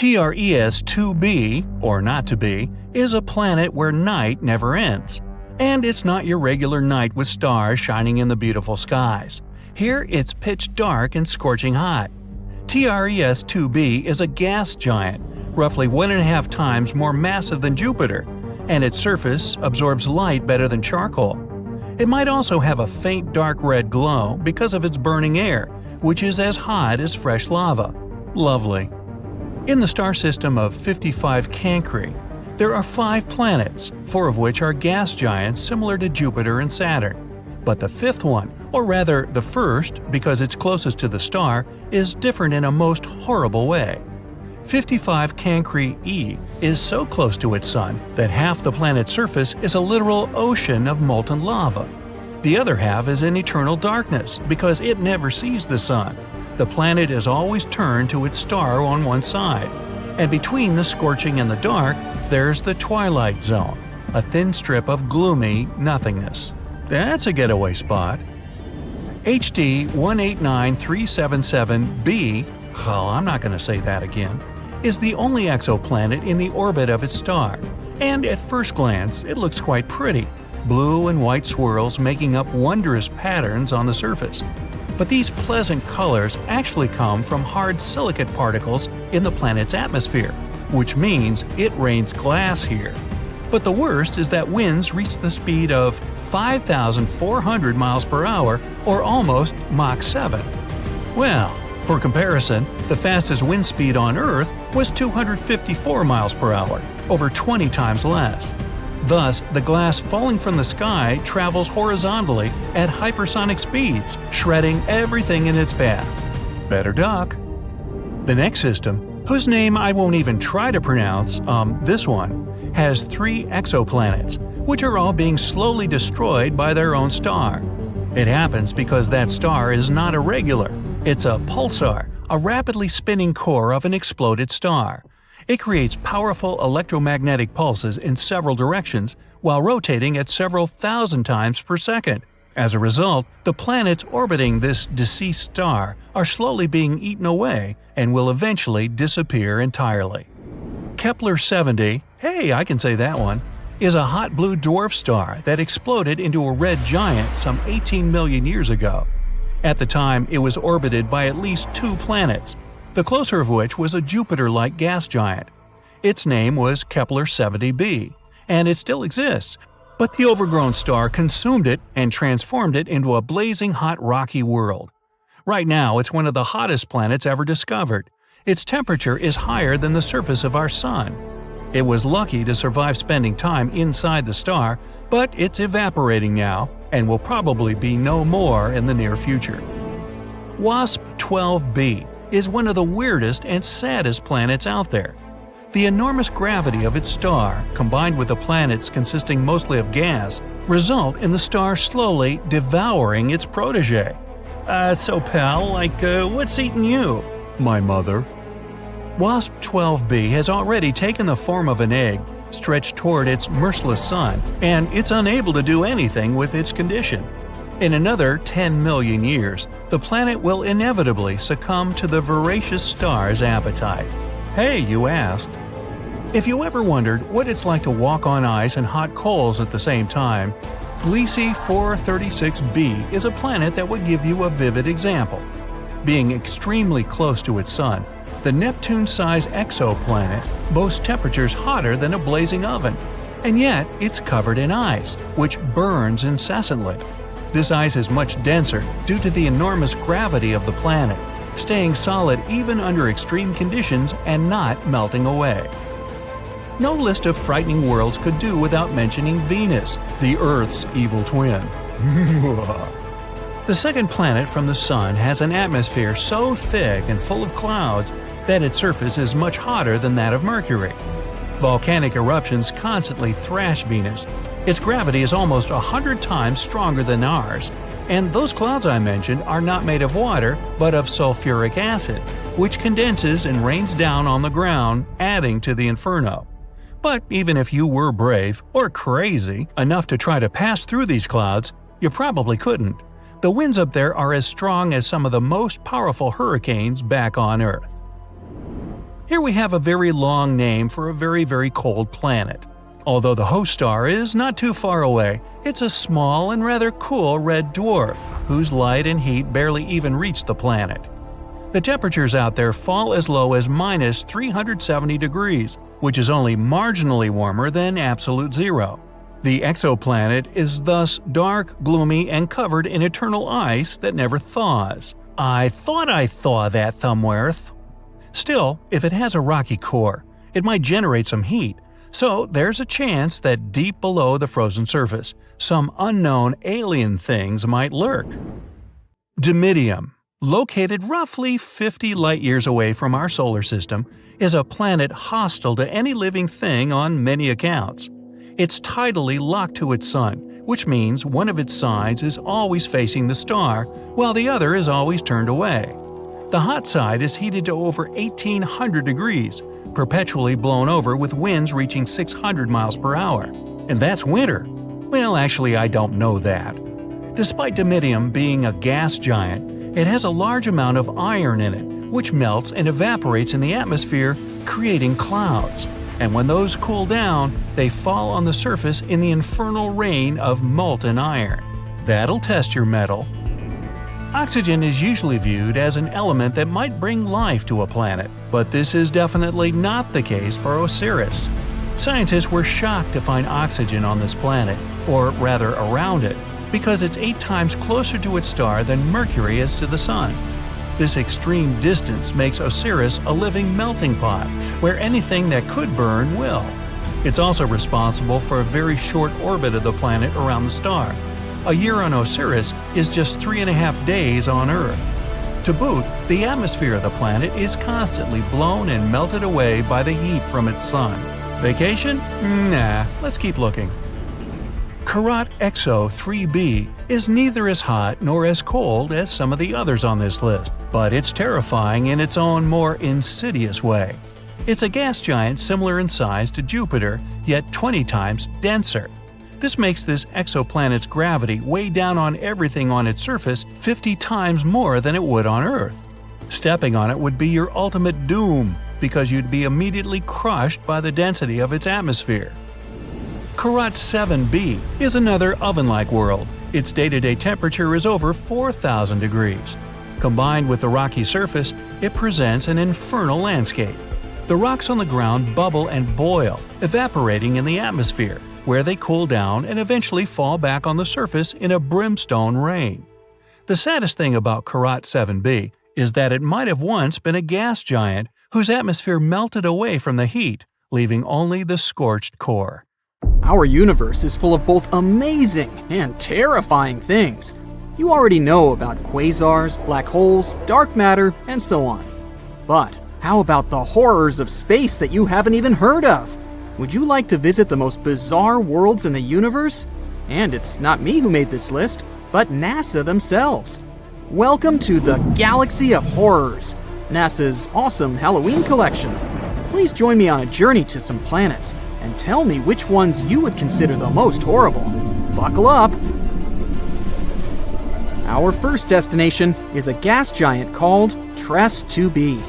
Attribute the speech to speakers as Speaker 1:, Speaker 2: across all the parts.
Speaker 1: TRES-2b, or not to be, is a planet where night never ends. And it's not your regular night with stars shining in the beautiful skies. Here it's pitch dark and scorching hot. TRES-2b is a gas giant, roughly 1.5 times more massive than Jupiter, and its surface absorbs light better than charcoal. It might also have a faint dark red glow because of its burning air, which is as hot as fresh lava. Lovely. In the star system of 55 Cancri, there are 5 planets, 4 of which are gas giants similar to Jupiter and Saturn. But the 5th one, or rather the first because it's closest to the star, is different in a most horrible way. 55 Cancri e is so close to its sun that half the planet's surface is a literal ocean of molten lava. The other half is in eternal darkness because it never sees the sun. The planet is always turned to its star on one side. And between the scorching and the dark, there's the twilight zone, a thin strip of gloomy nothingness. That's a getaway spot. HD 189377b, well, I'm not going to say that again, is the only exoplanet in the orbit of its star, and at first glance it looks quite pretty, blue and white swirls making up wondrous patterns on the surface. But these pleasant colors actually come from hard silicate particles in the planet's atmosphere, which means it rains glass here. But the worst is that winds reach the speed of 5,400 miles per hour, or almost Mach 7. Well, for comparison, the fastest wind speed on Earth was 254 miles per hour, over 20 times less. Thus, the glass falling from the sky travels horizontally at hypersonic speeds, shredding everything in its path. Better duck. The next system, whose name I won't even try to pronounce, this one, has 3 exoplanets, which are all being slowly destroyed by their own star. It happens because that star is not a regular. It's a pulsar, a rapidly spinning core of an exploded star. It creates powerful electromagnetic pulses in several directions while rotating at several thousand times per second. As a result, the planets orbiting this deceased star are slowly being eaten away and will eventually disappear entirely. Kepler-70, hey, I can say that one, is a hot blue dwarf star that exploded into a red giant some 18 million years ago. At the time, it was orbited by at least 2 planets, the closer of which was a Jupiter-like gas giant. Its name was Kepler-70b, and it still exists, but the overgrown star consumed it and transformed it into a blazing hot rocky world. Right now, it's one of the hottest planets ever discovered. Its temperature is higher than the surface of our Sun. It was lucky to survive spending time inside the star, but it's evaporating now and will probably be no more in the near future. WASP-12b is one of the weirdest and saddest planets out there. The enormous gravity of its star, combined with the planets consisting mostly of gas, result in the star slowly devouring its protege. So pal, what's eating you? My mother. WASP-12b has already taken the form of an egg, stretched toward its merciless sun, and it's unable to do anything with its condition. In another 10 million years, the planet will inevitably succumb to the voracious star's appetite. Hey, you asked. If you ever wondered what it's like to walk on ice and hot coals at the same time, Gliese 436b is a planet that would give you a vivid example. Being extremely close to its sun, the Neptune-sized exoplanet boasts temperatures hotter than a blazing oven, and yet it's covered in ice, which burns incessantly. This ice is much denser due to the enormous gravity of the planet, staying solid even under extreme conditions and not melting away. No list of frightening worlds could do without mentioning Venus, the Earth's evil twin. The second planet from the Sun has an atmosphere so thick and full of clouds that its surface is much hotter than that of Mercury. Volcanic eruptions constantly thrash Venus. Its gravity is almost 100 times stronger than ours, and those clouds I mentioned are not made of water but of sulfuric acid, which condenses and rains down on the ground, adding to the inferno. But even if you were brave, or crazy, enough to try to pass through these clouds, you probably couldn't. The winds up there are as strong as some of the most powerful hurricanes back on Earth. Here we have a very long name for a very, very cold planet. Although the host star is not too far away, it's a small and rather cool red dwarf, whose light and heat barely even reach the planet. The temperatures out there fall as low as minus 370 degrees, which is only marginally warmer than absolute zero. The exoplanet is thus dark, gloomy, and covered in eternal ice that never thaws. I thought I thaw that thumbworth. Still, if it has a rocky core, it might generate some heat, so there's a chance that deep below the frozen surface, some unknown alien things might lurk. Dimidium, located roughly 50 light-years away from our solar system, is a planet hostile to any living thing on many accounts. It's tidally locked to its sun, which means one of its sides is always facing the star, while the other is always turned away. The hot side is heated to over 1,800 degrees, perpetually blown over with winds reaching 600 miles per hour. And that's winter. Well, actually, I don't know that. Despite Dimidium being a gas giant, it has a large amount of iron in it, which melts and evaporates in the atmosphere, creating clouds. And when those cool down, they fall on the surface in the infernal rain of molten iron. That'll test your mettle. Oxygen is usually viewed as an element that might bring life to a planet, but this is definitely not the case for Osiris. Scientists were shocked to find oxygen on this planet, or rather around it, because it's 8 times closer to its star than Mercury is to the Sun. This extreme distance makes Osiris a living melting pot, where anything that could burn will. It's also responsible for a very short orbit of the planet around the star. A year on Osiris is just 3.5 days on Earth. To boot, the atmosphere of the planet is constantly blown and melted away by the heat from its sun. Vacation? Nah, let's keep looking. Karat Exo 3b is neither as hot nor as cold as some of the others on this list, but it's terrifying in its own more insidious way. It's a gas giant similar in size to Jupiter, yet 20 times denser. This makes this exoplanet's gravity weigh down on everything on its surface 50 times more than it would on Earth. Stepping on it would be your ultimate doom, because you'd be immediately crushed by the density of its atmosphere. Karat 7b is another oven-like world. Its day-to-day temperature is over 4,000 degrees. Combined with the rocky surface, it presents an infernal landscape. The rocks on the ground bubble and boil, evaporating in the atmosphere, where they cool down and eventually fall back on the surface in a brimstone rain. The saddest thing about Karat 7b is that it might have once been a gas giant whose atmosphere melted away from the heat, leaving only the scorched core.
Speaker 2: Our universe is full of both amazing and terrifying things. You already know about quasars, black holes, dark matter, and so on. But how about the horrors of space that you haven't even heard of? Would you like to visit the most bizarre worlds in the universe? And it's not me who made this list, but NASA themselves. Welcome to the Galaxy of Horrors, NASA's awesome Halloween collection. Please join me on a journey to some planets and tell me which ones you would consider the most horrible. Buckle up! Our first destination is a gas giant called TRES 2b.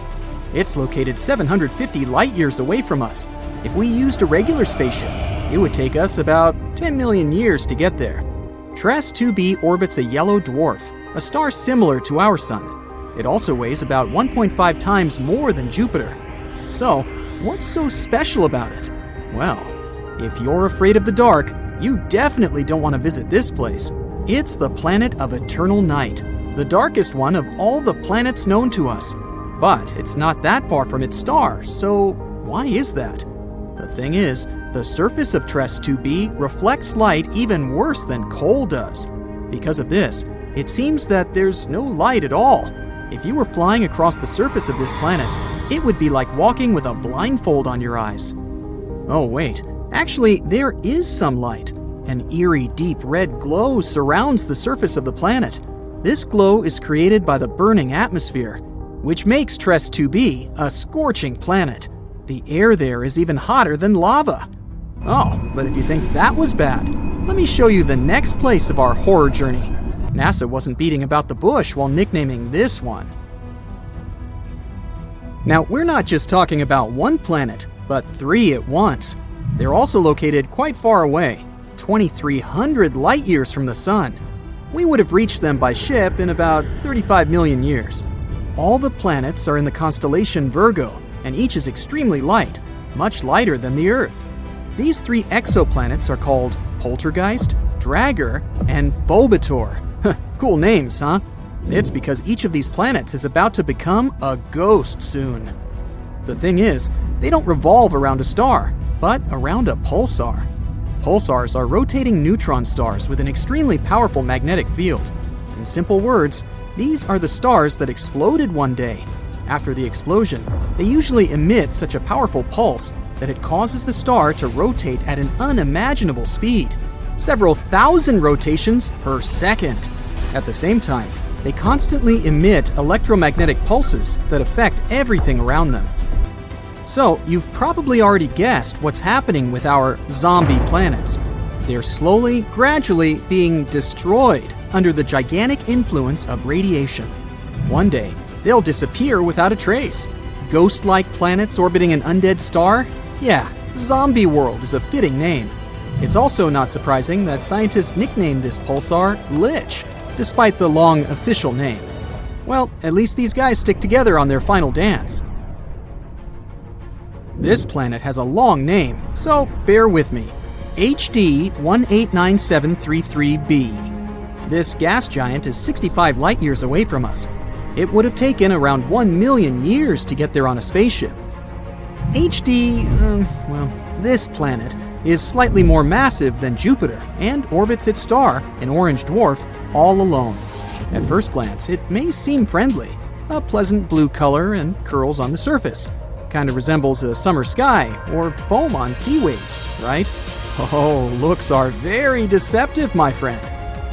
Speaker 2: It's located 750 light-years away from us. If we used a regular spaceship, it would take us about 10 million years to get there. TRES 2b orbits a yellow dwarf, a star similar to our Sun. It also weighs about 1.5 times more than Jupiter. So, what's so special about it? Well, if you're afraid of the dark, you definitely don't want to visit this place. It's the planet of eternal night, the darkest one of all the planets known to us. But it's not that far from its star, so why is that? The thing is, the surface of TRES 2b reflects light even worse than coal does. Because of this, it seems that there's no light at all. If you were flying across the surface of this planet, it would be like walking with a blindfold on your eyes. Oh wait, actually there is some light. An eerie deep red glow surrounds the surface of the planet. This glow is created by the burning atmosphere, which makes TRES 2b a scorching planet. The air there is even hotter than lava. Oh, but if you think that was bad, let me show you the next place of our horror journey. NASA wasn't beating about the bush while nicknaming this one. Now, we're not just talking about one planet, but 3 at once. They're also located quite far away, 2,300 light years from the Sun. We would have reached them by ship in about 35 million years. All the planets are in the constellation Virgo, and each is extremely light, much lighter than the Earth. These 3 exoplanets are called Poltergeist, Dragger, and Phobator. Cool names, huh? It's because each of these planets is about to become a ghost soon. The thing is, they don't revolve around a star, but around a pulsar. Pulsars are rotating neutron stars with an extremely powerful magnetic field. In simple words, these are the stars that exploded one day. After the explosion, they usually emit such a powerful pulse that it causes the star to rotate at an unimaginable speed, several thousand rotations per second. At the same time, they constantly emit electromagnetic pulses that affect everything around them. So, you've probably already guessed what's happening with our zombie planets. They're slowly, gradually being destroyed under the gigantic influence of radiation. One day, they'll disappear without a trace. Ghost-like planets orbiting an undead star? Yeah, Zombie World is a fitting name. It's also not surprising that scientists nicknamed this pulsar Lich, despite the long official name. Well, at least these guys stick together on their final dance. This planet has a long name, so bear with me. HD 189733b. This gas giant is 65 light years away from us. It would have taken around 1 million years to get there on a spaceship. This planet is slightly more massive than Jupiter and orbits its star, an orange dwarf, all alone. At first glance, it may seem friendly. A pleasant blue color and curls on the surface. Kind of resembles a summer sky or foam on sea waves, right? Oh, looks are very deceptive, my friend.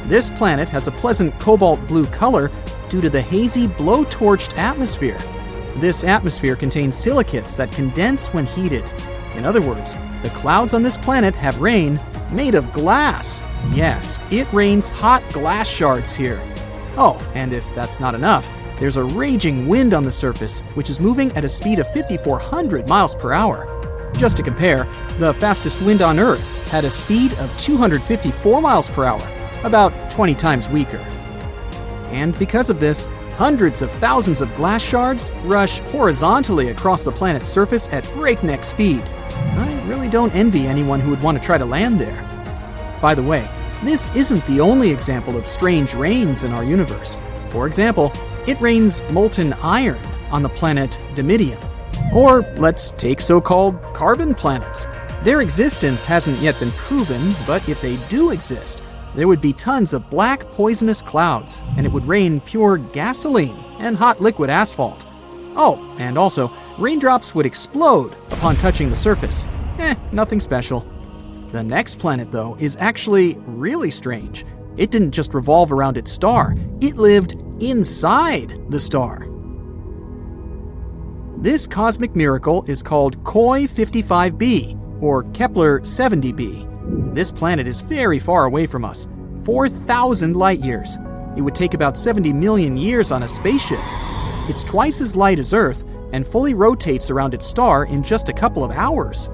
Speaker 2: This planet has a pleasant cobalt blue color due to the hazy blowtorched atmosphere. This atmosphere contains silicates that condense when heated. In other words, the clouds on this planet have rain made of glass. Yes, it rains hot glass shards here. Oh, and if that's not enough, there's a raging wind on the surface, which is moving at a speed of 5,400 miles per hour. Just to compare, the fastest wind on Earth had a speed of 254 miles per hour, about 20 times weaker. And because of this, hundreds of thousands of glass shards rush horizontally across the planet's surface at breakneck speed. I really don't envy anyone who would want to try to land there. By the way, this isn't the only example of strange rains in our universe. For example, it rains molten iron on the planet Dimidium. Or let's take so-called carbon planets. Their existence hasn't yet been proven, but if they do exist, there would be tons of black poisonous clouds, and it would rain pure gasoline and hot liquid asphalt. Oh, and also, raindrops would explode upon touching the surface. Nothing special. The next planet, though, is actually really strange. It didn't just revolve around its star, it lived inside the star. This cosmic miracle is called Koi 55b, or Kepler 70b. This planet is very far away from us, 4,000 light years. It would take about 70 million years on a spaceship. It's twice as light as Earth and fully rotates around its star in just a couple of hours.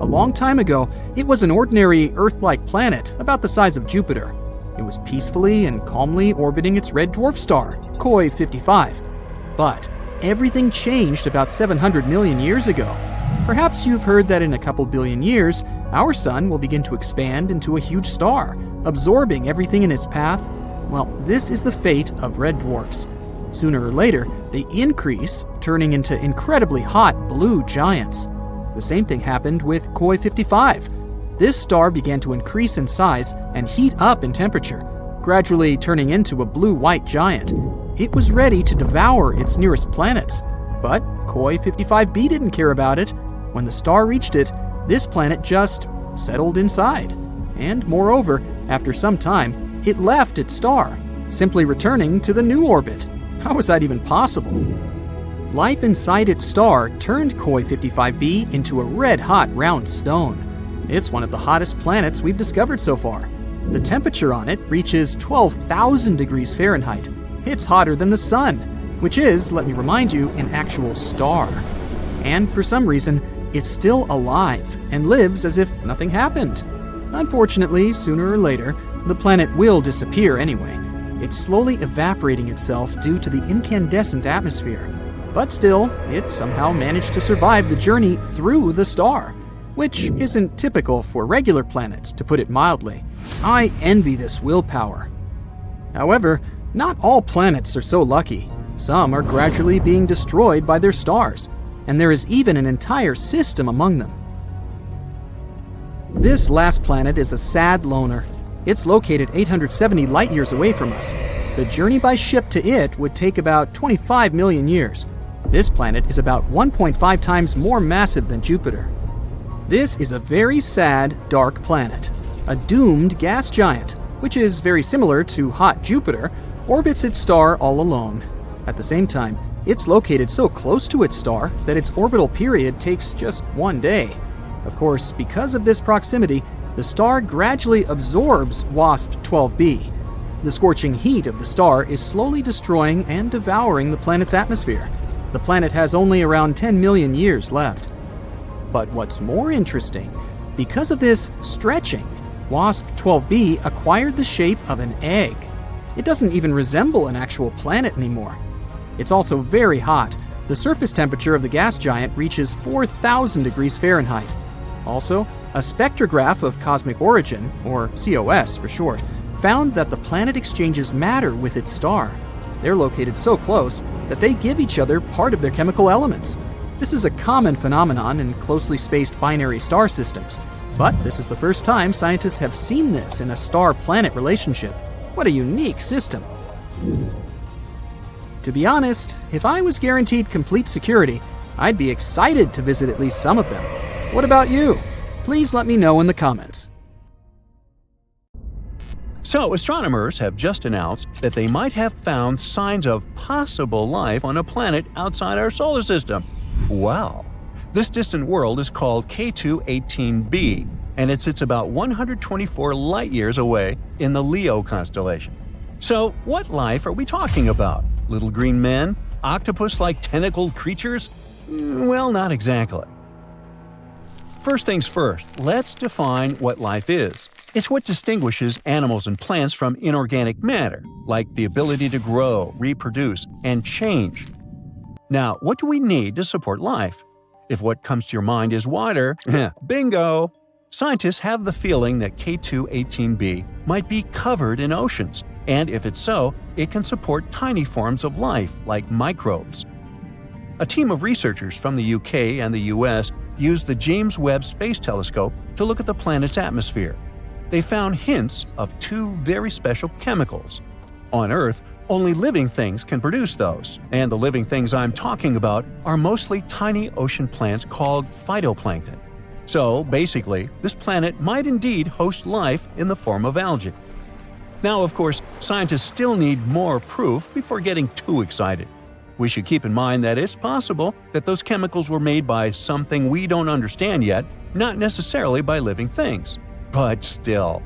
Speaker 2: A long time ago, it was an ordinary Earth-like planet about the size of Jupiter. It was peacefully and calmly orbiting its red dwarf star, Koi 55. But everything changed about 700 million years ago. Perhaps you've heard that in a couple billion years, our sun will begin to expand into a huge star, absorbing everything in its path. Well, this is the fate of red dwarfs. Sooner or later, they increase, turning into incredibly hot blue giants. The same thing happened with Koi 55. This star began to increase in size and heat up in temperature, gradually turning into a blue-white giant. It was ready to devour its nearest planets. But Koi 55b didn't care about it. When the star reached it, this planet just settled inside. And moreover, after some time, it left its star, simply returning to the new orbit. How was that even possible? Life inside its star turned Koi 55b into a red-hot round stone. It's one of the hottest planets we've discovered so far. The temperature on it reaches 12,000 degrees Fahrenheit. It's hotter than the sun. which is, let me remind you, an actual star. And for some reason, it's still alive and lives as if nothing happened. Unfortunately, sooner or later, the planet will disappear anyway. It's slowly evaporating itself due to the incandescent atmosphere. But still, it somehow managed to survive the journey through the star, which isn't typical for regular planets, to put it mildly. I envy this willpower. However, not all planets are so lucky. Some are gradually being destroyed by their stars, and there is even an entire system among them. This last planet is a sad loner. It's located 870 light-years away from us. The journey by ship to it would take about 25 million years. This planet is about 1.5 times more massive than Jupiter. This is a very sad, dark planet. A doomed gas giant, which is very similar to hot Jupiter, orbits its star all alone. At the same time, it's located so close to its star that its orbital period takes just 1 day. Of course, because of this proximity, the star gradually absorbs WASP-12b. The scorching heat of the star is slowly destroying and devouring the planet's atmosphere. The planet has only around 10 million years left. But what's more interesting, because of this stretching, WASP-12b acquired the shape of an egg. It doesn't even resemble an actual planet anymore. It's also very hot. The surface temperature of the gas giant reaches 4,000 degrees Fahrenheit. Also, a spectrograph of cosmic origin, or COS for short, found that the planet exchanges matter with its star. They're located so close that they give each other part of their chemical elements. This is a common phenomenon in closely spaced binary star systems. But this is the first time scientists have seen this in a star-planet relationship. What a unique system. To be honest, if I was guaranteed complete security, I'd be excited to visit at least some of them. What about you? Please let me know in the comments.
Speaker 1: So, astronomers have just announced that they might have found signs of possible life on a planet outside our solar system. Wow! This distant world is called K2-18b, and it sits about 124 light-years away in the Leo constellation. So, what life are we talking about? Little green men? Octopus-like tentacled creatures? Well, not exactly. First things first, let's define what life is. It's what distinguishes animals and plants from inorganic matter, like the ability to grow, reproduce, and change. Now, what do we need to support life? If what comes to your mind is water, bingo! Scientists have the feeling that K2-18b might be covered in oceans, and if it's so, it can support tiny forms of life, like microbes. A team of researchers from the UK and the US used the James Webb Space Telescope to look at the planet's atmosphere. They found hints of 2 very special chemicals. On Earth, only living things can produce those, and the living things I'm talking about are mostly tiny ocean plants called phytoplankton. So, basically, this planet might indeed host life in the form of algae. Now, of course, scientists still need more proof before getting too excited. We should keep in mind that it's possible that those chemicals were made by something we don't understand yet, not necessarily by living things. But still.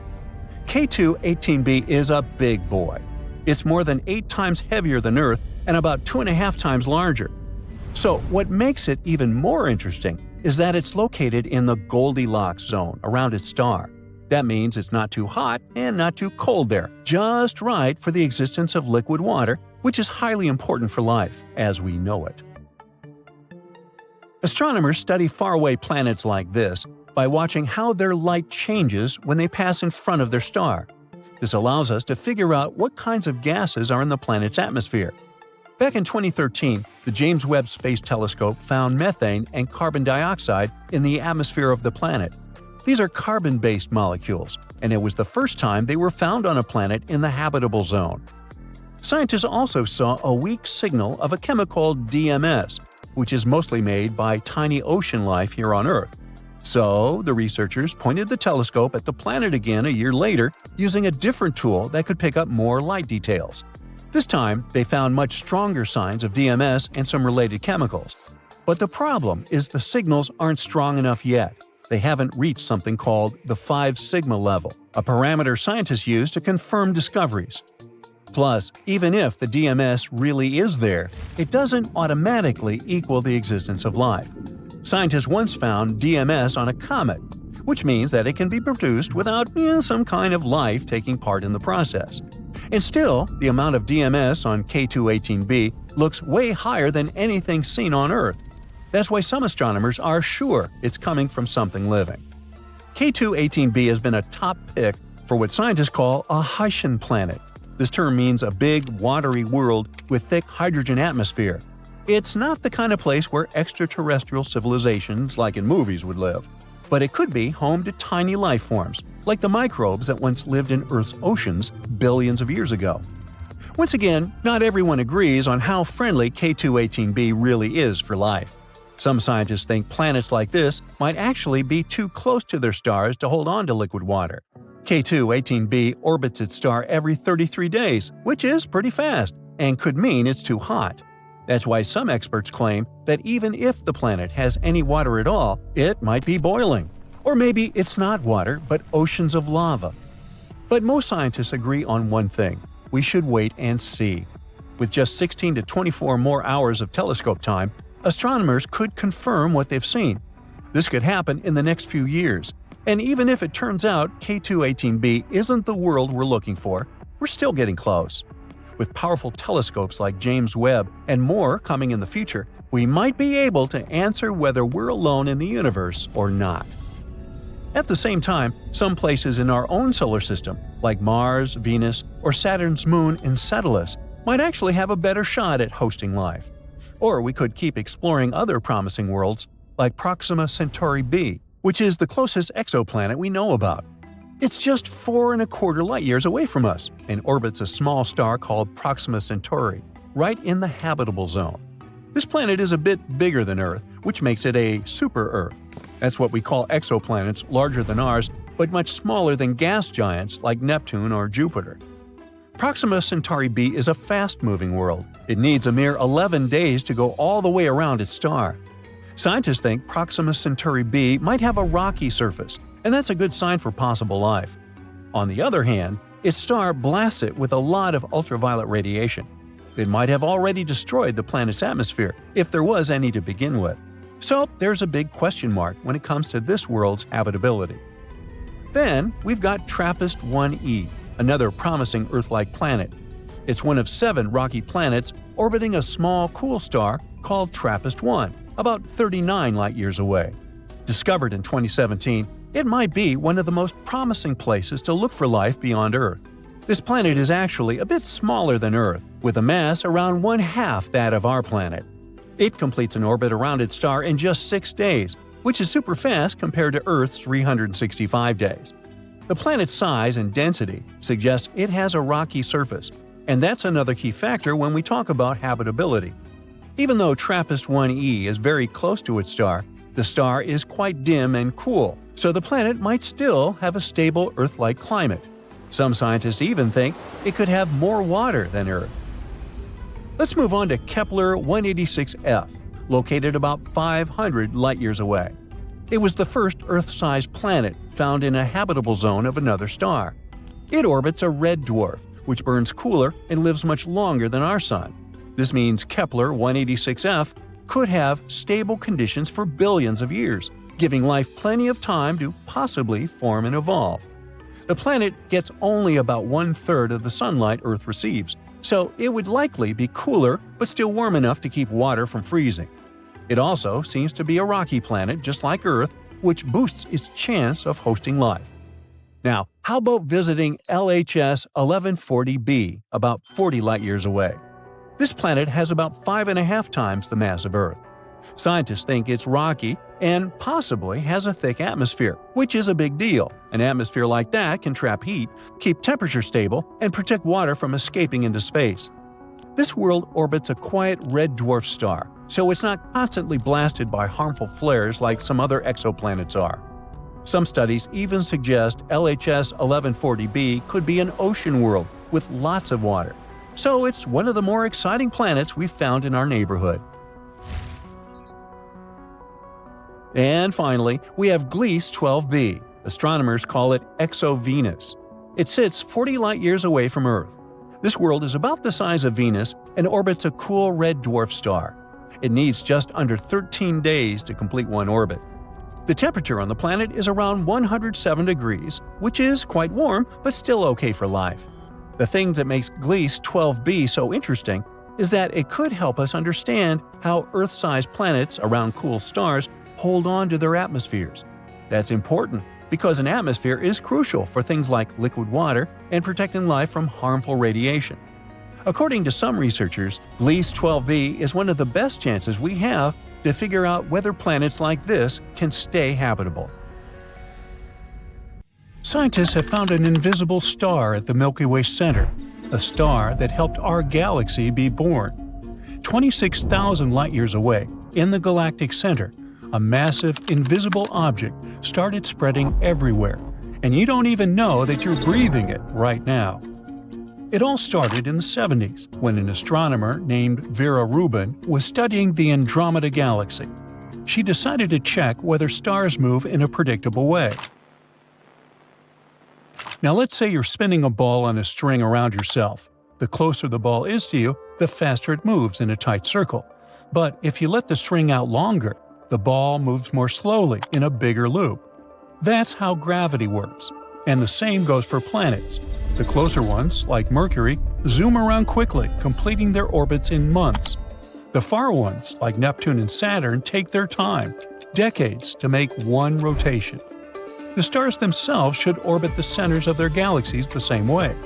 Speaker 1: K2-18b is a big boy. It's more than 8 times heavier than Earth and about 2.5 times larger. So what makes it even more interesting is that it's located in the Goldilocks zone around its star. That means it's not too hot and not too cold there, just right for the existence of liquid water, which is highly important for life, as we know it. Astronomers study faraway planets like this by watching how their light changes when they pass in front of their star. This allows us to figure out what kinds of gases are in the planet's atmosphere. Back in 2013, the James Webb Space Telescope found methane and carbon dioxide in the atmosphere of the planet. These are carbon-based molecules, and it was the first time they were found on a planet in the habitable zone. Scientists also saw a weak signal of a chemical called DMS, which is mostly made by tiny ocean life here on Earth. So, the researchers pointed the telescope at the planet again a year later using a different tool that could pick up more light details. This time, they found much stronger signs of DMS and some related chemicals. But the problem is the signals aren't strong enough yet. They haven't reached something called the 5 sigma level, a parameter scientists use to confirm discoveries. Plus, even if the DMS really is there, it doesn't automatically equal the existence of life. Scientists once found DMS on a comet, which means that it can be produced without some kind of life taking part in the process. And still, the amount of DMS on K2-18b looks way higher than anything seen on Earth. That's why some astronomers are sure it's coming from something living. K2-18b has been a top pick for what scientists call a Haitian planet. This term means a big, watery world with thick hydrogen atmosphere. It's not the kind of place where extraterrestrial civilizations like in movies would live. But it could be home to tiny life forms, like the microbes that once lived in Earth's oceans billions of years ago. Once again, not everyone agrees on how friendly K2-18b really is for life. Some scientists think planets like this might actually be too close to their stars to hold on to liquid water. K2-18b orbits its star every 33 days, which is pretty fast, and could mean it's too hot. That's why some experts claim that even if the planet has any water at all, it might be boiling. Or maybe it's not water, but oceans of lava. But most scientists agree on one thing: we should wait and see. With just 16 to 24 more hours of telescope time, astronomers could confirm what they've seen. This could happen in the next few years. And even if it turns out K2-18b isn't the world we're looking for, we're still getting close. With powerful telescopes like James Webb and more coming in the future, we might be able to answer whether we're alone in the universe or not. At the same time, some places in our own solar system, like Mars, Venus, or Saturn's moon Enceladus, might actually have a better shot at hosting life. Or we could keep exploring other promising worlds, like Proxima Centauri b, which is the closest exoplanet we know about. It's just 4.25 light-years away from us and orbits a small star called Proxima Centauri, right in the habitable zone. This planet is a bit bigger than Earth, which makes it a super-Earth. That's what we call exoplanets larger than ours, but much smaller than gas giants like Neptune or Jupiter. Proxima Centauri b is a fast-moving world. It needs a mere 11 days to go all the way around its star. Scientists think Proxima Centauri b might have a rocky surface, and that's a good sign for possible life. On the other hand, its star blasts it with a lot of ultraviolet radiation. It might have already destroyed the planet's atmosphere, if there was any to begin with. So there's a big question mark when it comes to this world's habitability. Then we've got TRAPPIST-1e, another promising Earth-like planet. It's one of 7 rocky planets orbiting a small, cool star called TRAPPIST-1, about 39 light-years away. Discovered in 2017, it might be one of the most promising places to look for life beyond Earth. This planet is actually a bit smaller than Earth, with a mass around 1/2 that of our planet. It completes an orbit around its star in just 6 days, which is super fast compared to Earth's 365 days. The planet's size and density suggest it has a rocky surface, and that's another key factor when we talk about habitability. Even though TRAPPIST-1e is very close to its star, the star is quite dim and cool, so the planet might still have a stable Earth-like climate. Some scientists even think it could have more water than Earth. Let's move on to Kepler-186f, located about 500 light-years away. It was the first Earth-sized planet found in a habitable zone of another star. It orbits a red dwarf, which burns cooler and lives much longer than our Sun. This means Kepler-186f could have stable conditions for billions of years, giving life plenty of time to possibly form and evolve. The planet gets only about 1/3 of the sunlight Earth receives, so it would likely be cooler but still warm enough to keep water from freezing. It also seems to be a rocky planet just like Earth, which boosts its chance of hosting life. Now, how about visiting LHS 1140b, about 40 light-years away? This planet has about 5.5 times the mass of Earth. Scientists think it's rocky and possibly has a thick atmosphere, which is a big deal. An atmosphere like that can trap heat, keep temperature stable, and protect water from escaping into space. This world orbits a quiet red dwarf star, so it's not constantly blasted by harmful flares like some other exoplanets are. Some studies even suggest LHS 1140b could be an ocean world with lots of water. So it's one of the more exciting planets we've found in our neighborhood. And finally, we have Gliese 12b. Astronomers call it ExoVenus. It sits 40 light-years away from Earth. This world is about the size of Venus and orbits a cool red dwarf star. It needs just under 13 days to complete one orbit. The temperature on the planet is around 107 degrees, which is quite warm but still okay for life. The thing that makes Gliese 12b so interesting is that it could help us understand how Earth-sized planets around cool stars hold on to their atmospheres. That's important because an atmosphere is crucial for things like liquid water and protecting life from harmful radiation. According to some researchers, Gliese 12b is one of the best chances we have to figure out whether planets like this can stay habitable. Scientists have found an invisible star at the Milky Way center, a star that helped our galaxy be born. 26,000 light-years away, in the galactic center, a massive, invisible object started spreading everywhere, and you don't even know that you're breathing it right now. It all started in the 70s, when an astronomer named Vera Rubin was studying the Andromeda Galaxy. She decided to check whether stars move in a predictable way. Now let's say you're spinning a ball on a string around yourself. The closer the ball is to you, the faster it moves in a tight circle. But if you let the string out longer, the ball moves more slowly in a bigger loop. That's how gravity works. And the same goes for planets. The closer ones, like Mercury, zoom around quickly, completing their orbits in months. The far ones, like Neptune and Saturn, take their time, decades, to make one rotation. The stars themselves should orbit the centers of their galaxies the same way.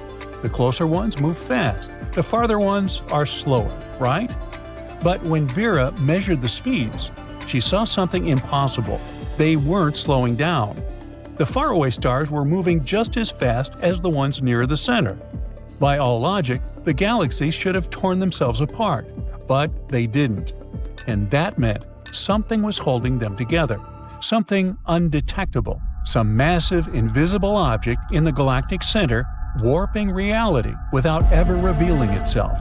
Speaker 1: The closer ones move fast, the farther ones are slower, right? But when Vera measured the speeds, she saw something impossible. They weren't slowing down. The faraway stars were moving just as fast as the ones near the center. By all logic, the galaxies should have torn themselves apart, but they didn't. And that meant something was holding them together, something undetectable, some massive invisible object in the galactic center warping reality without ever revealing itself.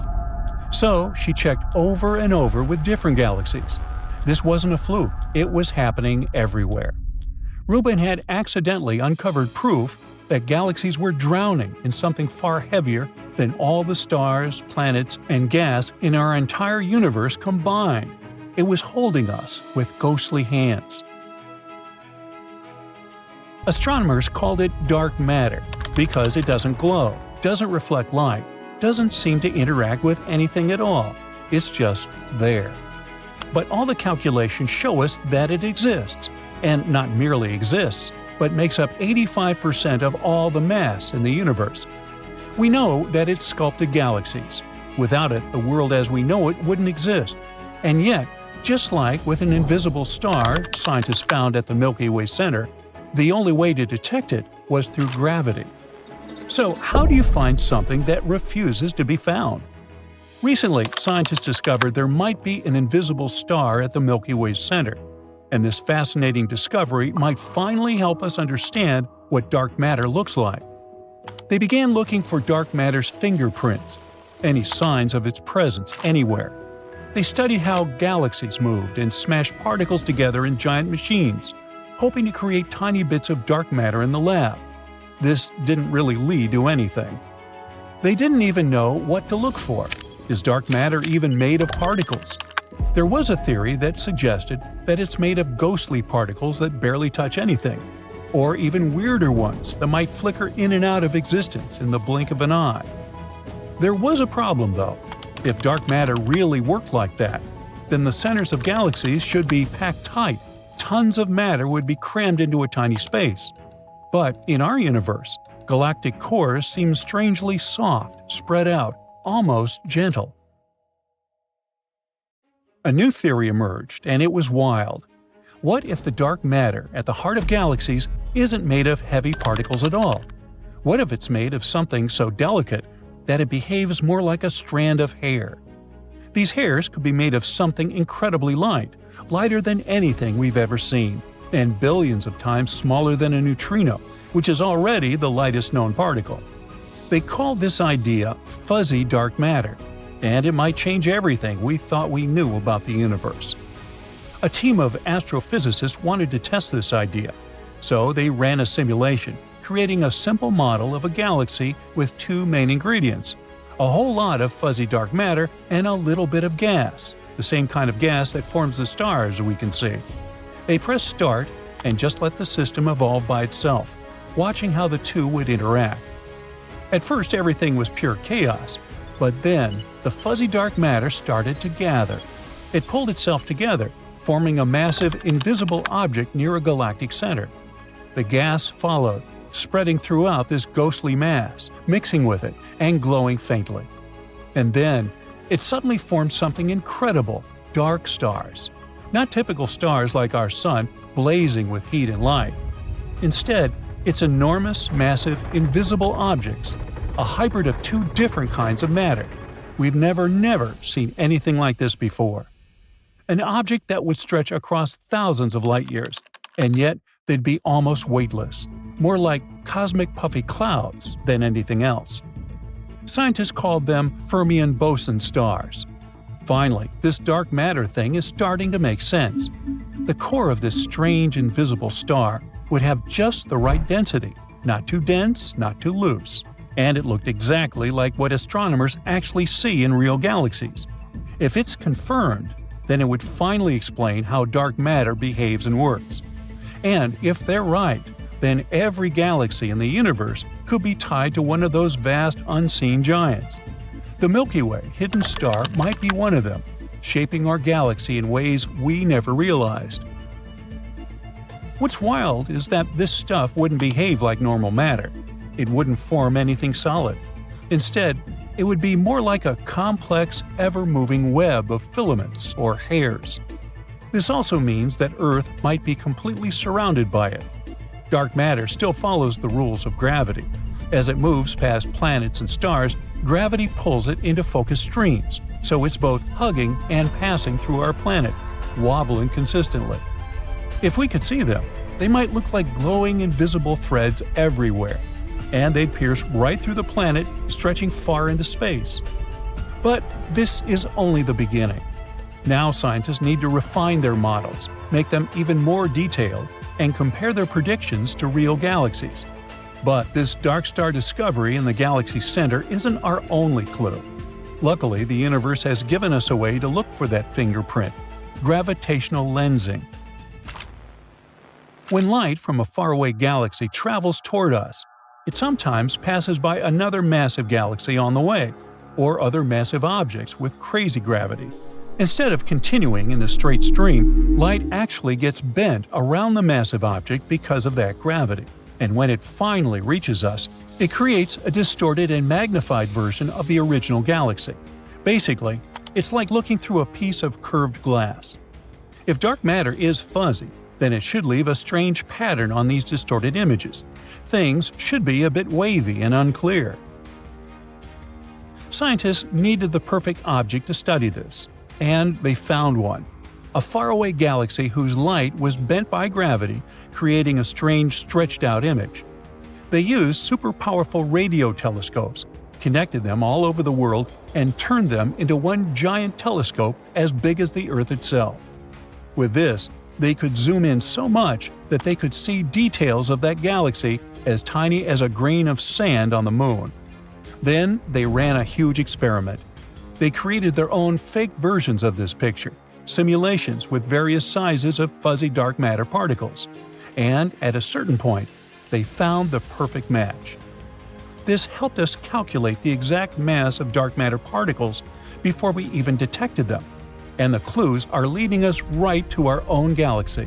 Speaker 1: So she checked over and over with different galaxies. This wasn't a fluke, it was happening everywhere. Rubin had accidentally uncovered proof that galaxies were drowning in something far heavier than all the stars, planets, and gas in our entire universe combined. It was holding us with ghostly hands. Astronomers called it dark matter because it doesn't glow, doesn't reflect light, doesn't seem to interact with anything at all. It's just there. But all the calculations show us that it exists, and not merely exists, but makes up 85% of all the mass in the universe. We know that it sculpted galaxies. Without it, the world as we know it wouldn't exist. And yet, just like with an invisible star scientists found at the Milky Way center, the only way to detect it was through gravity. So how do you find something that refuses to be found? Recently, scientists discovered there might be an invisible star at the Milky Way's center, and this fascinating discovery might finally help us understand what dark matter looks like. They began looking for dark matter's fingerprints, any signs of its presence anywhere. They studied how galaxies moved and smashed particles together in giant machines, hoping to create tiny bits of dark matter in the lab. This didn't really lead to anything. They didn't even know what to look for. Is dark matter even made of particles? There was a theory that suggested that it's made of ghostly particles that barely touch anything, or even weirder ones that might flicker in and out of existence in the blink of an eye. There was a problem, though. If dark matter really worked like that, then the centers of galaxies should be packed tight. Tons of matter would be crammed into a tiny space. But in our universe, galactic cores seem strangely soft, spread out, almost gentle. A new theory emerged, and it was wild. What if the dark matter at the heart of galaxies isn't made of heavy particles at all? What if it's made of something so delicate that it behaves more like a strand of hair? These hairs could be made of something incredibly light, lighter than anything we've ever seen, and billions of times smaller than a neutrino, which is already the lightest known particle. They called this idea fuzzy dark matter, and it might change everything we thought we knew about the universe. A team of astrophysicists wanted to test this idea, so they ran a simulation, creating a simple model of a galaxy with two main ingredients: a whole lot of fuzzy dark matter and a little bit of gas, the same kind of gas that forms the stars we can see. They press start and just let the system evolve by itself, watching how the two would interact. At first everything was pure chaos, but then the fuzzy dark matter started to gather. It pulled itself together, forming a massive invisible object near a galactic center. The gas followed, spreading throughout this ghostly mass, mixing with it and glowing faintly. And then it suddenly formed something incredible: dark stars. Not typical stars like our sun, blazing with heat and light. Instead, it's enormous, massive, invisible objects, a hybrid of two different kinds of matter. We've never seen anything like this before. An object that would stretch across thousands of light years, and yet they'd be almost weightless, more like cosmic puffy clouds than anything else. Scientists called them Fermion boson stars. Finally, this dark matter thing is starting to make sense. The core of this strange invisible star would have just the right density, not too dense, not too loose. And it looked exactly like what astronomers actually see in real galaxies. If it's confirmed, then it would finally explain how dark matter behaves and works. And if they're right, then every galaxy in the universe could be tied to one of those vast unseen giants. The Milky Way hidden star might be one of them, shaping our galaxy in ways we never realized. What's wild is that this stuff wouldn't behave like normal matter. It wouldn't form anything solid. Instead, it would be more like a complex, ever-moving web of filaments or hairs. This also means that Earth might be completely surrounded by it. Dark matter still follows the rules of gravity. As it moves past planets and stars, gravity pulls it into focused streams, so it's both hugging and passing through our planet, wobbling consistently. If we could see them, they might look like glowing invisible threads everywhere, and they'd pierce right through the planet, stretching far into space. But this is only the beginning. Now scientists need to refine their models, make them even more detailed, and compare their predictions to real galaxies. But this dark star discovery in the galaxy's center isn't our only clue. Luckily, the universe has given us a way to look for that fingerprint: gravitational lensing. When light from a faraway galaxy travels toward us, it sometimes passes by another massive galaxy on the way, or other massive objects with crazy gravity. Instead of continuing in a straight stream, light actually gets bent around the massive object because of that gravity. And when it finally reaches us, it creates a distorted and magnified version of the original galaxy. Basically, it's like looking through a piece of curved glass. If dark matter is fuzzy, then it should leave a strange pattern on these distorted images. Things should be a bit wavy and unclear. Scientists needed the perfect object to study this, and they found one. A faraway galaxy whose light was bent by gravity, creating a strange stretched-out image. They used super powerful radio telescopes, connected them all over the world, and turned them into one giant telescope as big as the Earth itself. With this, they could zoom in so much that they could see details of that galaxy as tiny as a grain of sand on the moon. Then they ran a huge experiment. They created their own fake versions of this picture, simulations with various sizes of fuzzy dark matter particles. And at a certain point, they found the perfect match. This helped us calculate the exact mass of dark matter particles before we even detected them. And the clues are leading us right to our own galaxy.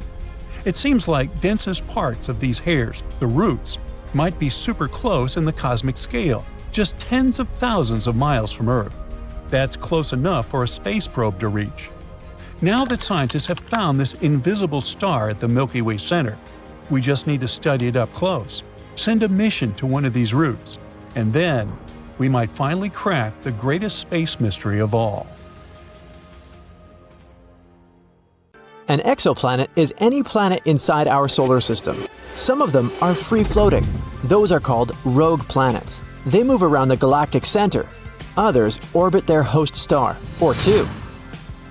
Speaker 1: It seems like densest parts of these hairs, the roots, might be super close in the cosmic scale, just tens of thousands of miles from Earth. That's close enough for a space probe to reach. Now that scientists have found this invisible star at the Milky Way center, we just need to study it up close, send a mission to one of these roots, and then we might finally crack the greatest space mystery of all.
Speaker 3: An exoplanet is any planet inside our solar system. Some of them are free-floating. Those are called rogue planets. They move around the galactic center. Others orbit their host star, or two.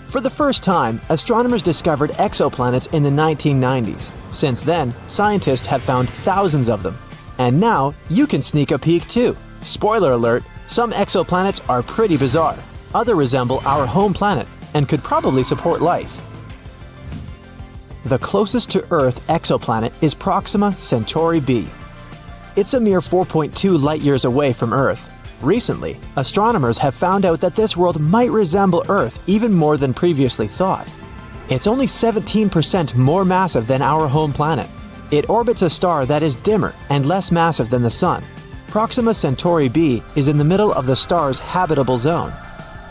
Speaker 3: For the first time, astronomers discovered exoplanets in the 1990s. Since then, scientists have found thousands of them. And now, you can sneak a peek too. Spoiler alert, Some exoplanets are pretty bizarre. Others resemble our home planet and could probably support life. The closest to Earth exoplanet is Proxima Centauri b. It's a mere 4.2 light-years away from Earth. Recently, astronomers have found out that this world might resemble Earth even more than previously thought. It's only 17% more massive than our home planet. It orbits a star that is dimmer and less massive than the Sun. Proxima Centauri b is in the middle of the star's habitable zone.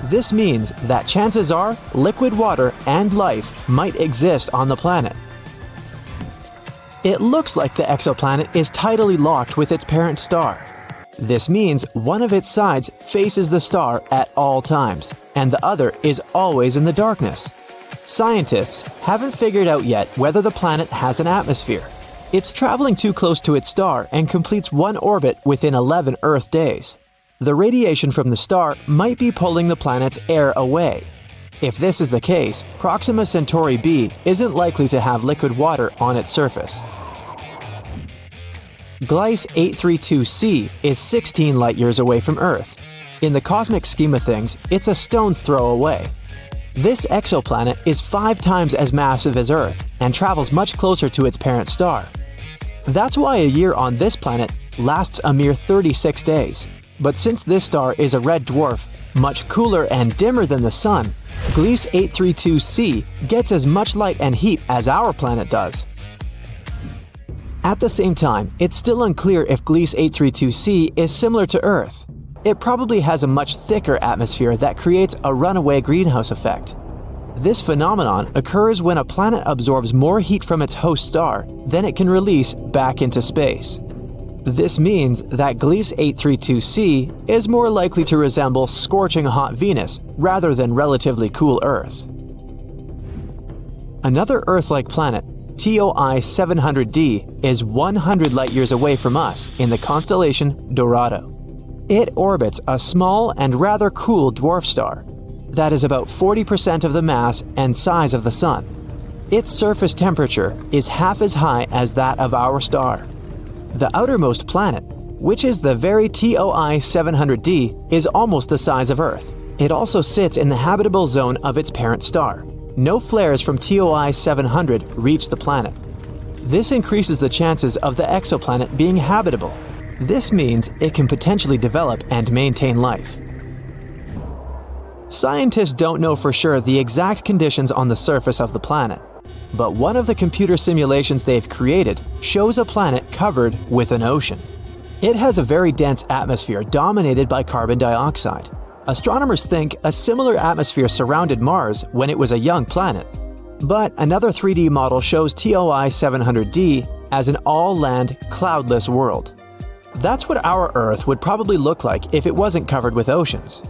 Speaker 3: This means that chances are liquid water and life might exist on the planet. It looks like the exoplanet is tidally locked with its parent star. This means one of its sides faces the star at all times, and the other is always in the darkness. Scientists haven't figured out yet whether the planet has an atmosphere. It's traveling too close to its star and completes one orbit within 11 Earth days. The radiation from the star might be pulling the planet's air away. If this is the case, Proxima Centauri b isn't likely to have liquid water on its surface. Gliese 832c is 16 light-years away from Earth. In the cosmic scheme of things, it's a stone's throw away. This exoplanet is 5 times as massive as Earth and travels much closer to its parent star. That's why a year on this planet lasts a mere 36 days. But since this star is a red dwarf, much cooler and dimmer than the Sun, Gliese 832c gets as much light and heat as our planet does. At the same time, it's still unclear if Gliese 832c is similar to Earth. It probably has a much thicker atmosphere that creates a runaway greenhouse effect. This phenomenon occurs when a planet absorbs more heat from its host star than it can release back into space. This means that Gliese 832c is more likely to resemble scorching hot Venus rather than relatively cool Earth. Another Earth-like planet, TOI 700d, is 100 light-years away from us in the constellation Dorado. It orbits a small and rather cool dwarf star that is about 40% of the mass and size of the Sun. Its surface temperature is half as high as that of our star. The outermost planet, which is the very TOI 700d, is almost the size of Earth. It also sits in the habitable zone of its parent star. No flares from TOI 700 reach the planet. This increases the chances of the exoplanet being habitable. This means it can potentially develop and maintain life. Scientists don't know for sure the exact conditions on the surface of the planet, but one of the computer simulations they've created shows a planet covered with an ocean. It has a very dense atmosphere dominated by carbon dioxide. Astronomers think a similar atmosphere surrounded Mars when it was a young planet. But another 3D model shows TOI 700d as an all-land, cloudless world. That's what our Earth would probably look like if it wasn't covered with oceans.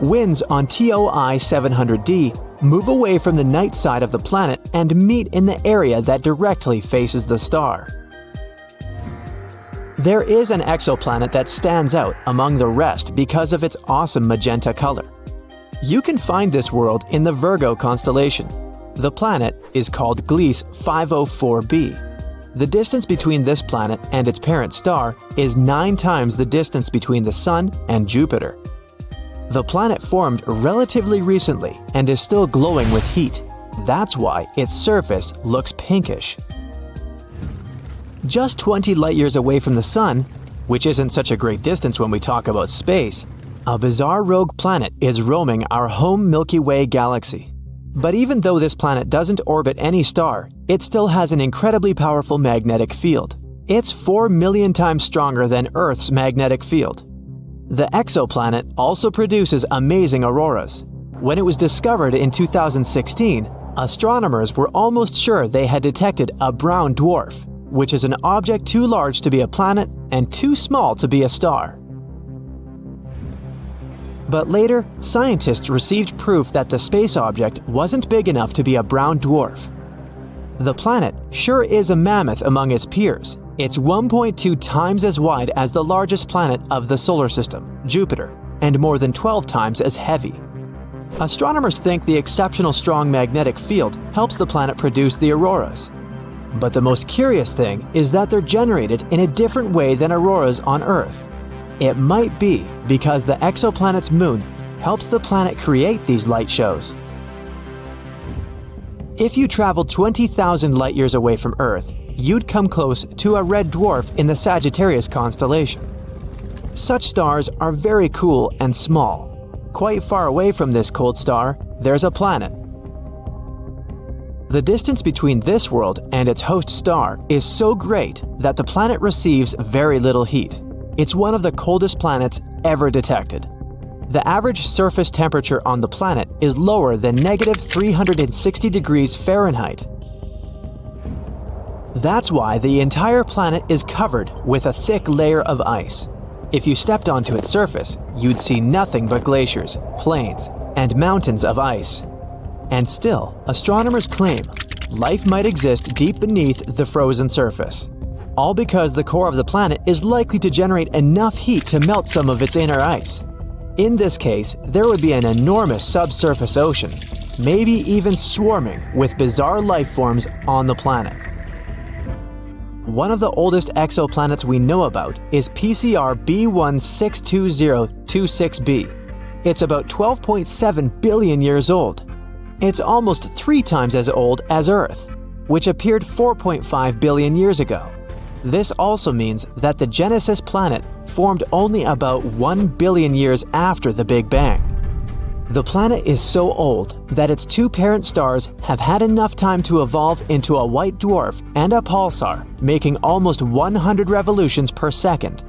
Speaker 3: Winds on TOI 700d move away from the night side of the planet and meet in the area that directly faces the star. There is an exoplanet that stands out among the rest because of its awesome magenta color. You can find this world in the Virgo constellation. The planet is called Gliese 504b. The distance between this planet and its parent star is 9 times the distance between the Sun and Jupiter. The planet formed relatively recently and is still glowing with heat. That's why its surface looks pinkish. Just 20 light-years away from the Sun, which isn't such a great distance when we talk about space, a bizarre rogue planet is roaming our home Milky Way galaxy. But even though this planet doesn't orbit any star, it still has an incredibly powerful magnetic field. It's 4 million times stronger than Earth's magnetic field. The exoplanet also produces amazing auroras. When it was discovered in 2016, astronomers were almost sure they had detected a brown dwarf, which is an object too large to be a planet and too small to be a star. But later, scientists received proof that the space object wasn't big enough to be a brown dwarf. The planet sure is a mammoth among its peers. It's 1.2 times as wide as the largest planet of the solar system, Jupiter, and more than 12 times as heavy. Astronomers think the exceptional strong magnetic field helps the planet produce the auroras. But the most curious thing is that they're generated in a different way than auroras on Earth. It might be because the exoplanet's moon helps the planet create these light shows. If you traveled 20,000 light years away from Earth, you'd come close to a red dwarf in the Sagittarius constellation. Such stars are very cool and small. Quite far away from this cold star, there's a planet. The distance between this world and its host star is so great that the planet receives very little heat. It's one of the coldest planets ever detected. The average surface temperature on the planet is lower than negative 360 degrees Fahrenheit. That's why the entire planet is covered with a thick layer of ice. If you stepped onto its surface, you'd see nothing but glaciers, plains, and mountains of ice. And still, astronomers claim life might exist deep beneath the frozen surface. All because the core of the planet is likely to generate enough heat to melt some of its inner ice. In this case, there would be an enormous subsurface ocean, maybe even swarming with bizarre life forms on the planet. One of the oldest exoplanets we know about is PCR B162026b. It's about 12.7 billion years old. It's almost 3 times as old as Earth, which appeared 4.5 billion years ago. This also means that the Genesis planet formed only about 1 billion years after the Big Bang. The planet is so old that its 2 parent stars have had enough time to evolve into a white dwarf and a pulsar, making almost 100 revolutions per second.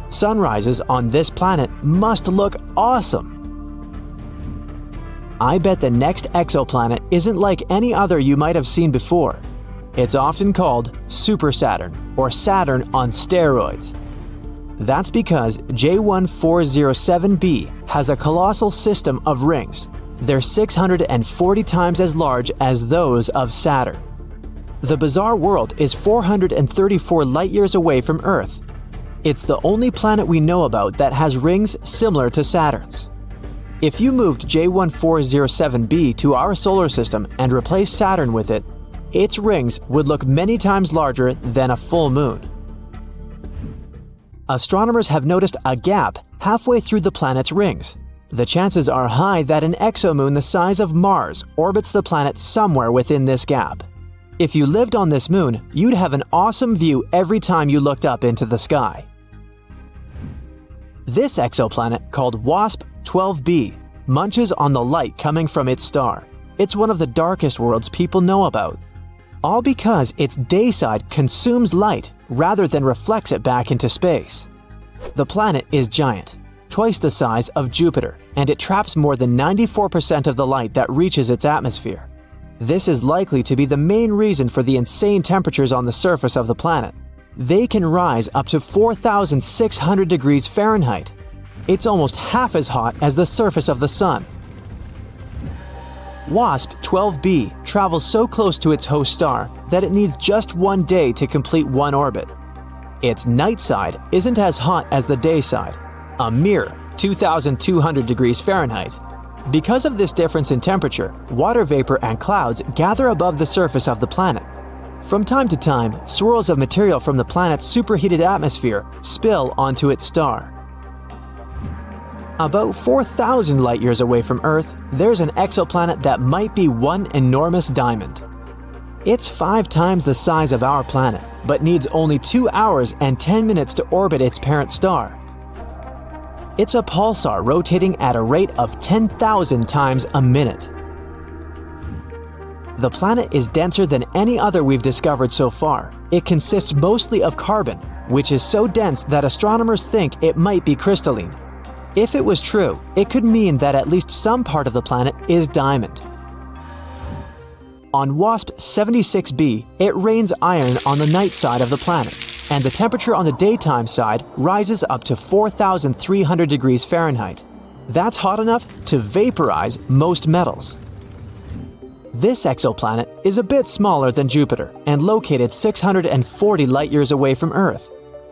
Speaker 3: Sunrises on this planet must look awesome. I bet the next exoplanet isn't like any other you might have seen before. It's often called Super Saturn or Saturn on steroids. That's because J1407b has a colossal system of rings. They're 640 times as large as those of Saturn. The bizarre world is 434 light-years away from Earth. It's the only planet we know about that has rings similar to Saturn's. If you moved J1407b to our solar system and replaced Saturn with it, its rings would look many times larger than a full moon. Astronomers have noticed a gap halfway through the planet's rings. The chances are high that an exomoon the size of Mars orbits the planet somewhere within this gap. If you lived on this moon, you'd have an awesome view every time you looked up into the sky. This exoplanet, called WASP-12b, munches on the light coming from its star. It's one of the darkest worlds people know about. All because its day side consumes light rather than reflects it back into space. The planet is giant, twice the size of Jupiter, and it traps more than 94% of the light that reaches its atmosphere. This is likely to be the main reason for the insane temperatures on the surface of the planet. They can rise up to 4,600 degrees Fahrenheit. It's almost half as hot as the surface of the Sun. WASP-12b travels so close to its host star that it needs just 1 day to complete one orbit. Its night side isn't as hot as the day side, a mere 2,200 degrees Fahrenheit. Because of this difference in temperature, water vapor and clouds gather above the surface of the planet. From time to time, swirls of material from the planet's superheated atmosphere spill onto its star. About 4,000 light-years away from Earth, there's an exoplanet that might be one enormous diamond. It's 5 times the size of our planet, but needs only 2 hours and 10 minutes to orbit its parent star. It's a pulsar rotating at a rate of 10,000 times a minute. The planet is denser than any other we've discovered so far. It consists mostly of carbon, which is so dense that astronomers think it might be crystalline. If it was true, it could mean that at least some part of the planet is diamond. On WASP-76b, it rains iron on the night side of the planet, and the temperature on the daytime side rises up to 4,300 degrees Fahrenheit. That's hot enough to vaporize most metals. This exoplanet is a bit smaller than Jupiter and located 640 light-years away from Earth.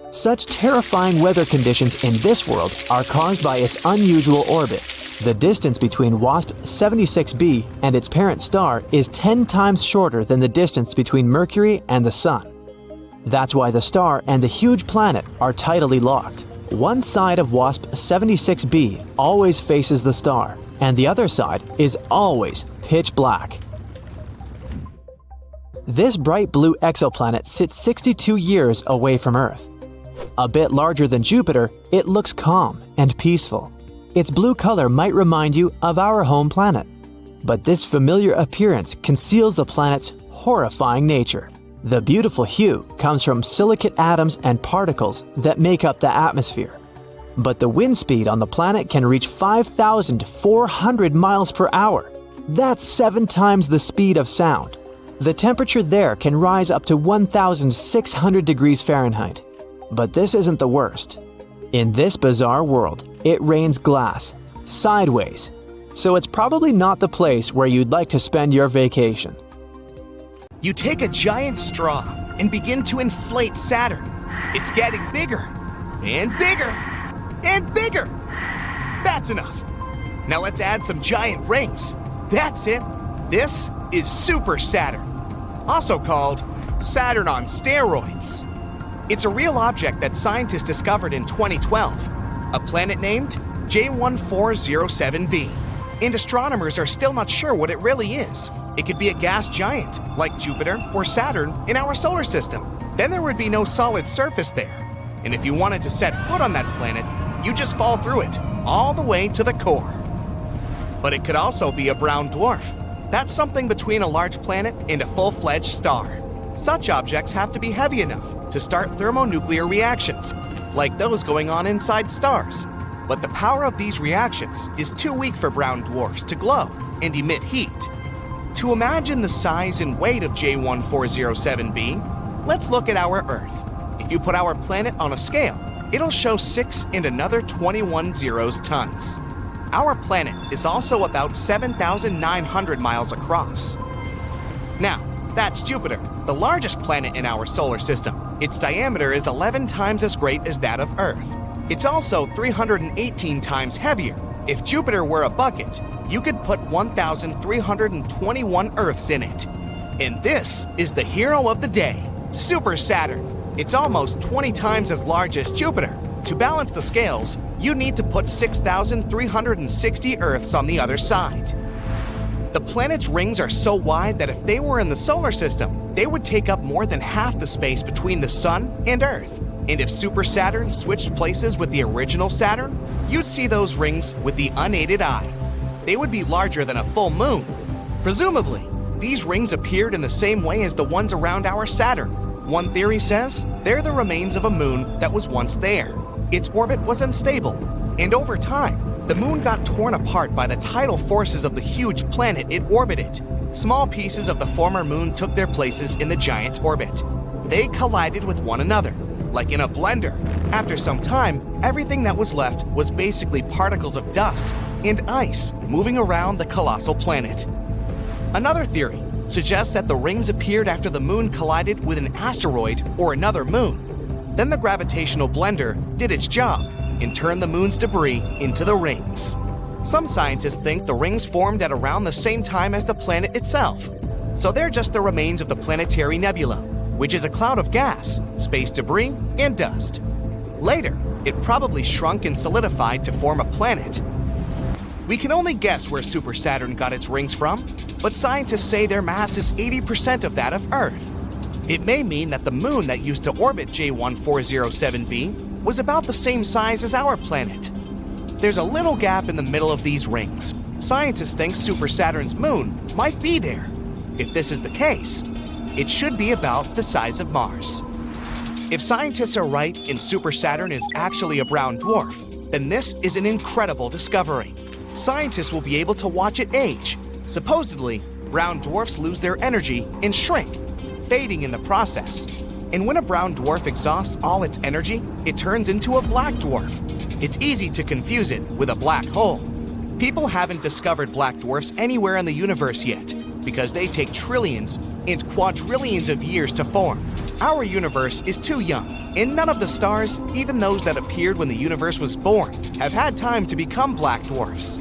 Speaker 3: Such terrifying weather conditions in this world are caused by its unusual orbit. The distance between WASP-76b and its parent star is 10 times shorter than the distance between Mercury and the Sun. That's why the star and the huge planet are tidally locked. One side of WASP 76b always faces the star, and the other side is always pitch black. This bright blue exoplanet sits 62 years away from Earth. A bit larger than Jupiter, it looks calm and peaceful. Its blue color might remind you of our home planet. But this familiar appearance conceals the planet's horrifying nature. The beautiful hue comes from silicate atoms and particles that make up the atmosphere. But the wind speed on the planet can reach 5,400 miles per hour. That's 7 times the speed of sound. The temperature there can rise up to 1,600 degrees Fahrenheit. But this isn't the worst. In this bizarre world, it rains glass, sideways. So it's probably not the place where you'd like to spend your vacation.
Speaker 4: You take a giant straw and begin to inflate Saturn. It's getting bigger and bigger and bigger. That's enough. Now let's add some giant rings. That's it. This is Super Saturn, also called Saturn on steroids. It's a real object that scientists discovered in 2012, a planet named J1407b. And astronomers are still not sure what it really is. It could be a gas giant, like Jupiter or Saturn in our solar system. Then there would be no solid surface there. And if you wanted to set foot on that planet, you just fall through it, all the way to the core. But it could also be a brown dwarf. That's something between a large planet and a full-fledged star. Such objects have to be heavy enough to start thermonuclear reactions, like those going on inside stars. But the power of these reactions is too weak for brown dwarfs to glow and emit heat. To imagine the size and weight of J1407b, let's look at our Earth. If you put our planet on a scale, it'll show 6 and another 21 zeros tons. Our planet is also about 7,900 miles across. Now, that's Jupiter, the largest planet in our solar system. Its diameter is 11 times as great as that of Earth. It's also 318 times heavier. If Jupiter were a bucket, you could put 1,321 Earths in it. And this is the hero of the day, Super Saturn. It's almost 20 times as large as Jupiter. To balance the scales, you need to put 6,360 Earths on the other side. The planet's rings are so wide that if they were in the solar system, they would take up more than half the space between the Sun and Earth. And if Super Saturn switched places with the original Saturn, you'd see those rings with the unaided eye. They would be larger than a full moon. Presumably, these rings appeared in the same way as the ones around our Saturn. One theory says they're the remains of a moon that was once there. Its orbit was unstable, and over time, the moon got torn apart by the tidal forces of the huge planet it orbited. Small pieces of the former moon took their places in the giant's orbit. They collided with one another, like in a blender. After some time, everything that was left was basically particles of dust and ice moving around the colossal planet. Another theory suggests that the rings appeared after the moon collided with an asteroid or another moon. Then the gravitational blender did its job and turned the moon's debris into the rings. Some scientists think the rings formed at around the same time as the planet itself. So they're just the remains of the planetary nebula, which is a cloud of gas, space debris, and dust. Later, it probably shrunk and solidified to form a planet. We can only guess where Super Saturn got its rings from, but scientists say their mass is 80% of that of Earth. It may mean that the moon that used to orbit J1407b was about the same size as our planet. There's a little gap in the middle of these rings. Scientists think Super Saturn's moon might be there. If this is the case, it should be about the size of Mars. If scientists are right and Super Saturn is actually a brown dwarf, then this is an incredible discovery. Scientists will be able to watch it age. Supposedly, brown dwarfs lose their energy and shrink, fading in the process. And when a brown dwarf exhausts all its energy, it turns into a black dwarf. It's easy to confuse it with a black hole. People haven't discovered black dwarfs anywhere in the universe yet, because they take trillions and quadrillions of years to form. Our universe is too young, and none of the stars, even those that appeared when the universe was born, have had time to become black dwarfs.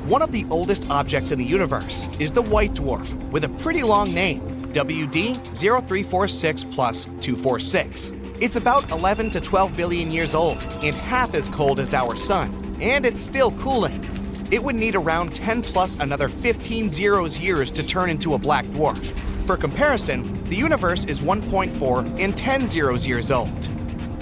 Speaker 4: One of the oldest objects in the universe is the white dwarf, with a pretty long name, WD 0346 plus 246. It's about 11 to 12 billion years old and half as cold as our sun, and it's still cooling. It would need around 10 plus another 15 zeros years to turn into a black dwarf. For comparison, the universe is 1.4 and 10 zeros years old.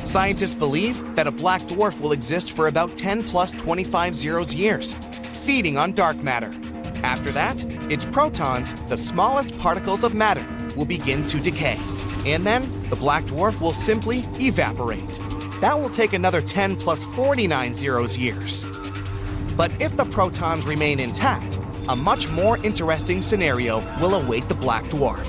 Speaker 4: Scientists believe that a black dwarf will exist for about 10 plus 25 zeros years, feeding on dark matter. After that, its protons, the smallest particles of matter, will begin to decay. And then, the black dwarf will simply evaporate. That will take another 10 plus 49 zeros years. But if the protons remain intact, a much more interesting scenario will await the black dwarf.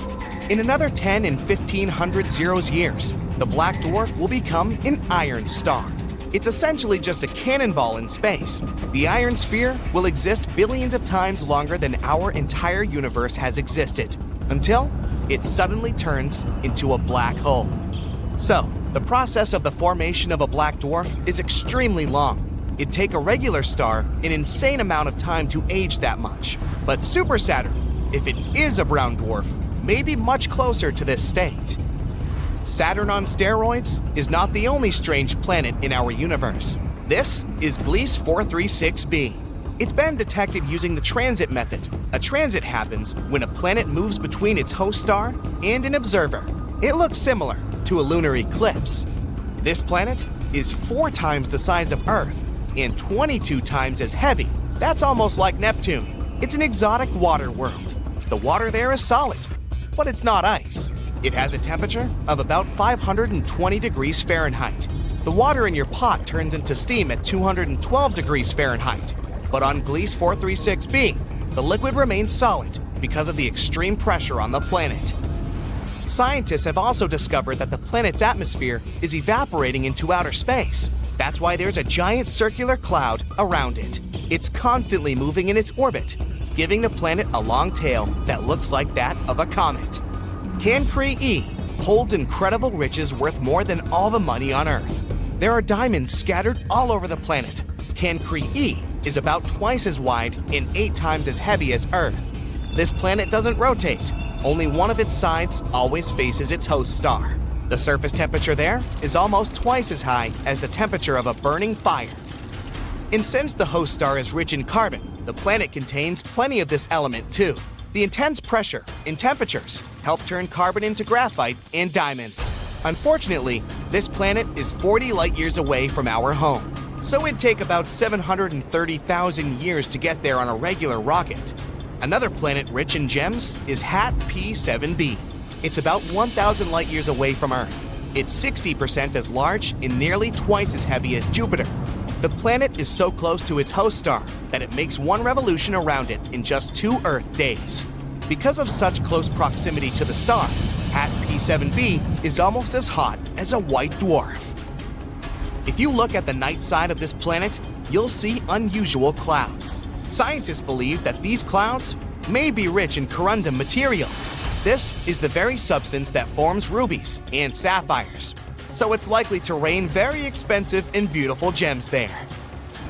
Speaker 4: In another 10 and 1500 zeros years, the black dwarf will become an iron star. It's essentially just a cannonball in space. The iron sphere will exist billions of times longer than our entire universe has existed, until it suddenly turns into a black hole. So, the process of the formation of a black dwarf is extremely long. It'd take a regular star an insane amount of time to age that much. But Super Saturn, if it is a brown dwarf, may be much closer to this state. Saturn on steroids is not the only strange planet in our universe. This is Gliese 436b. It's been detected using the transit method. A transit happens when a planet moves between its host star and an observer. It looks similar to a lunar eclipse. This planet is 4 times the size of Earth and 22 times as heavy. That's almost like Neptune. It's an exotic water world. The water there is solid, but it's not ice. It has a temperature of about 520 degrees Fahrenheit. The water in your pot turns into steam at 212 degrees Fahrenheit. But on Gliese 436b, the liquid remains solid because of the extreme pressure on the planet. Scientists have also discovered that the planet's atmosphere is evaporating into outer space. That's why there's a giant circular cloud around it. It's constantly moving in its orbit, giving the planet a long tail that looks like that of a comet. Cancri E holds incredible riches worth more than all the money on Earth. There are diamonds scattered all over the planet. Cancri E is about twice as wide and 8 times as heavy as Earth. This planet doesn't rotate. Only one of its sides always faces its host star. The surface temperature there is almost twice as high as the temperature of a burning fire. And since the host star is rich in carbon, the planet contains plenty of this element too. The intense pressure and temperatures help turn carbon into graphite and diamonds. Unfortunately, this planet is 40 light years away from our home, so it'd take about 730,000 years to get there on a regular rocket. Another planet rich in gems is HAT P7b. It's about 1,000 light years away from Earth. It's 60% as large and nearly twice as heavy as Jupiter. The planet is so close to its host star that it makes one revolution around it in just 2 Earth days. Because of such close proximity to the star, HAT P7b is almost as hot as a white dwarf. If you look at the night side of this planet, you'll see unusual clouds. Scientists believe that these clouds may be rich in corundum material. This is the very substance that forms rubies and sapphires, so it's likely to rain very expensive and beautiful gems there.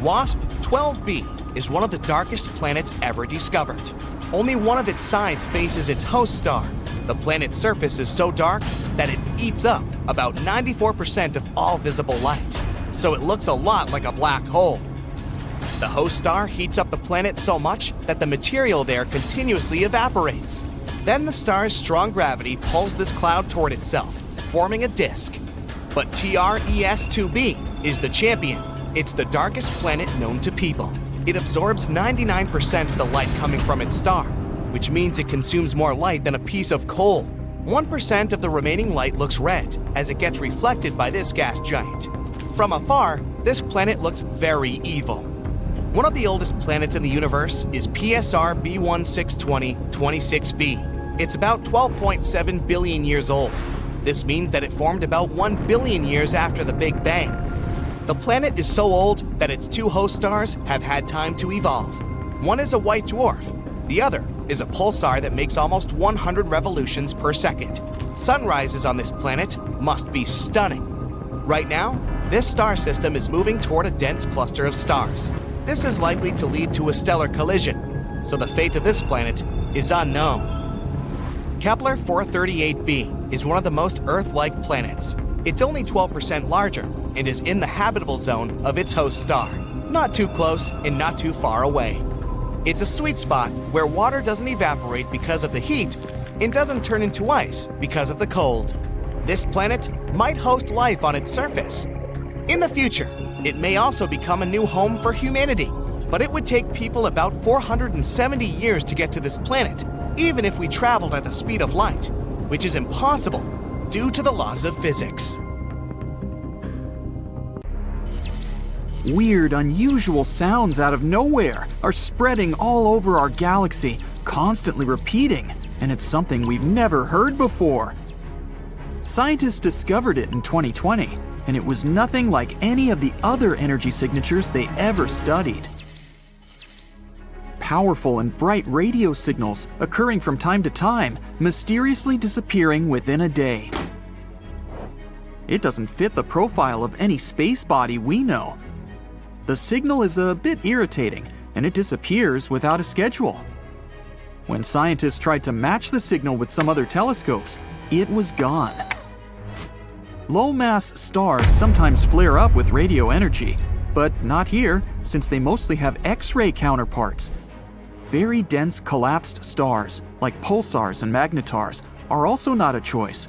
Speaker 4: WASP 12b is one of the darkest planets ever discovered. Only one of its sides faces its host star. The planet's surface is so dark that it eats up about 94% of all visible light, so it looks a lot like a black hole. The host star heats up the planet so much that the material there continuously evaporates. Then the star's strong gravity pulls this cloud toward itself, forming a disk. But TRES-2b is the champion. It's the darkest planet known to people. It absorbs 99% of the light coming from its star, which means it consumes more light than a piece of coal. 1% of the remaining light looks red as it gets reflected by this gas giant. From afar, this planet looks very evil. One of the oldest planets in the universe is PSR B1620-26b. It's about 12.7 billion years old. This means that it formed about 1 billion years after the Big Bang. The planet is so old that its 2 host stars have had time to evolve. One is a white dwarf. The other is a pulsar that makes almost 100 revolutions per second. Sunrises on this planet must be stunning. Right now, this star system is moving toward a dense cluster of stars. This is likely to lead to a stellar collision, so the fate of this planet is unknown. Kepler 438b is one of the most Earth-like planets. It's only 12% larger and is in the habitable zone of its host star, not too close and not too far away. It's a sweet spot where water doesn't evaporate because of the heat and doesn't turn into ice because of the cold. This planet might host life on its surface. In the future, it may also become a new home for humanity, but it would take people about 470 years to get to this planet, even if we traveled at the speed of light, which is impossible due to the laws of physics.
Speaker 2: Weird, unusual sounds out of nowhere are spreading all over our galaxy, constantly repeating, and it's something we've never heard before. Scientists discovered it in 2020, and it was nothing like any of the other energy signatures they ever studied. Powerful and bright radio signals occurring from time to time, mysteriously disappearing within a day. It doesn't fit the profile of any space body we know. The signal is a bit irritating, and it disappears without a schedule. When scientists tried to match the signal with some other telescopes, it was gone. Low-mass stars sometimes flare up with radio energy, but not here, since they mostly have X-ray counterparts. Very dense collapsed stars, like pulsars and magnetars, are also not a choice.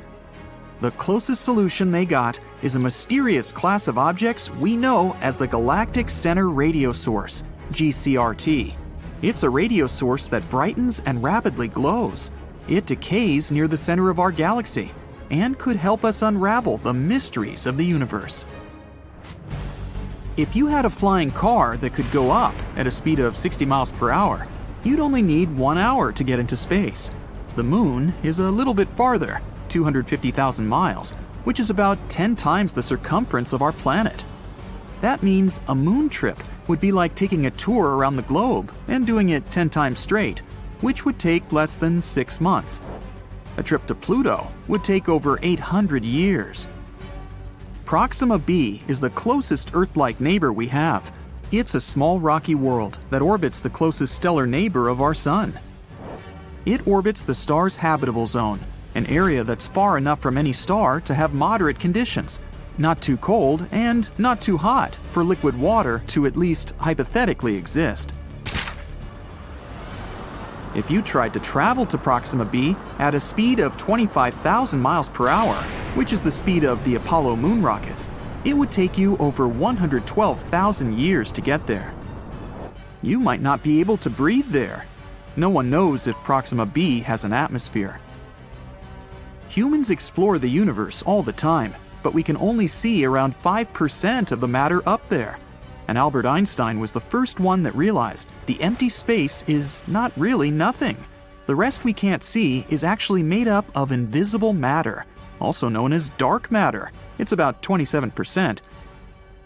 Speaker 2: The closest solution they got is a mysterious class of objects we know as the Galactic Center Radio Source, GCRT. It's a radio source that brightens and rapidly glows. It decays near the center of our galaxy and could help us unravel the mysteries of the universe. If you had a flying car that could go up at a speed of 60 miles per hour, you'd only need 1 hour to get into space. The moon is a little bit farther, 250,000 miles, which is about 10 times the circumference of our planet. That means a moon trip would be like taking a tour around the globe and doing it 10 times straight, which would take less than 6 months. A trip to Pluto would take over 800 years. Proxima b is the closest Earth-like neighbor we have. It's a small rocky world that orbits the closest stellar neighbor of our Sun. It orbits the star's habitable zone, an area that's far enough from any star to have moderate conditions, not too cold and not too hot for liquid water to at least hypothetically exist. If you tried to travel to Proxima b at a speed of 25,000 miles per hour, which is the speed of the Apollo moon rockets, it would take you over 112,000 years to get there. You might not be able to breathe there. No one knows if Proxima b has an atmosphere. Humans explore the universe all the time, but we can only see around 5% of the matter up there. And Albert Einstein was the first one that realized the empty space is not really nothing. The rest we can't see is actually made up of invisible matter, also known as dark matter. It's about 27%,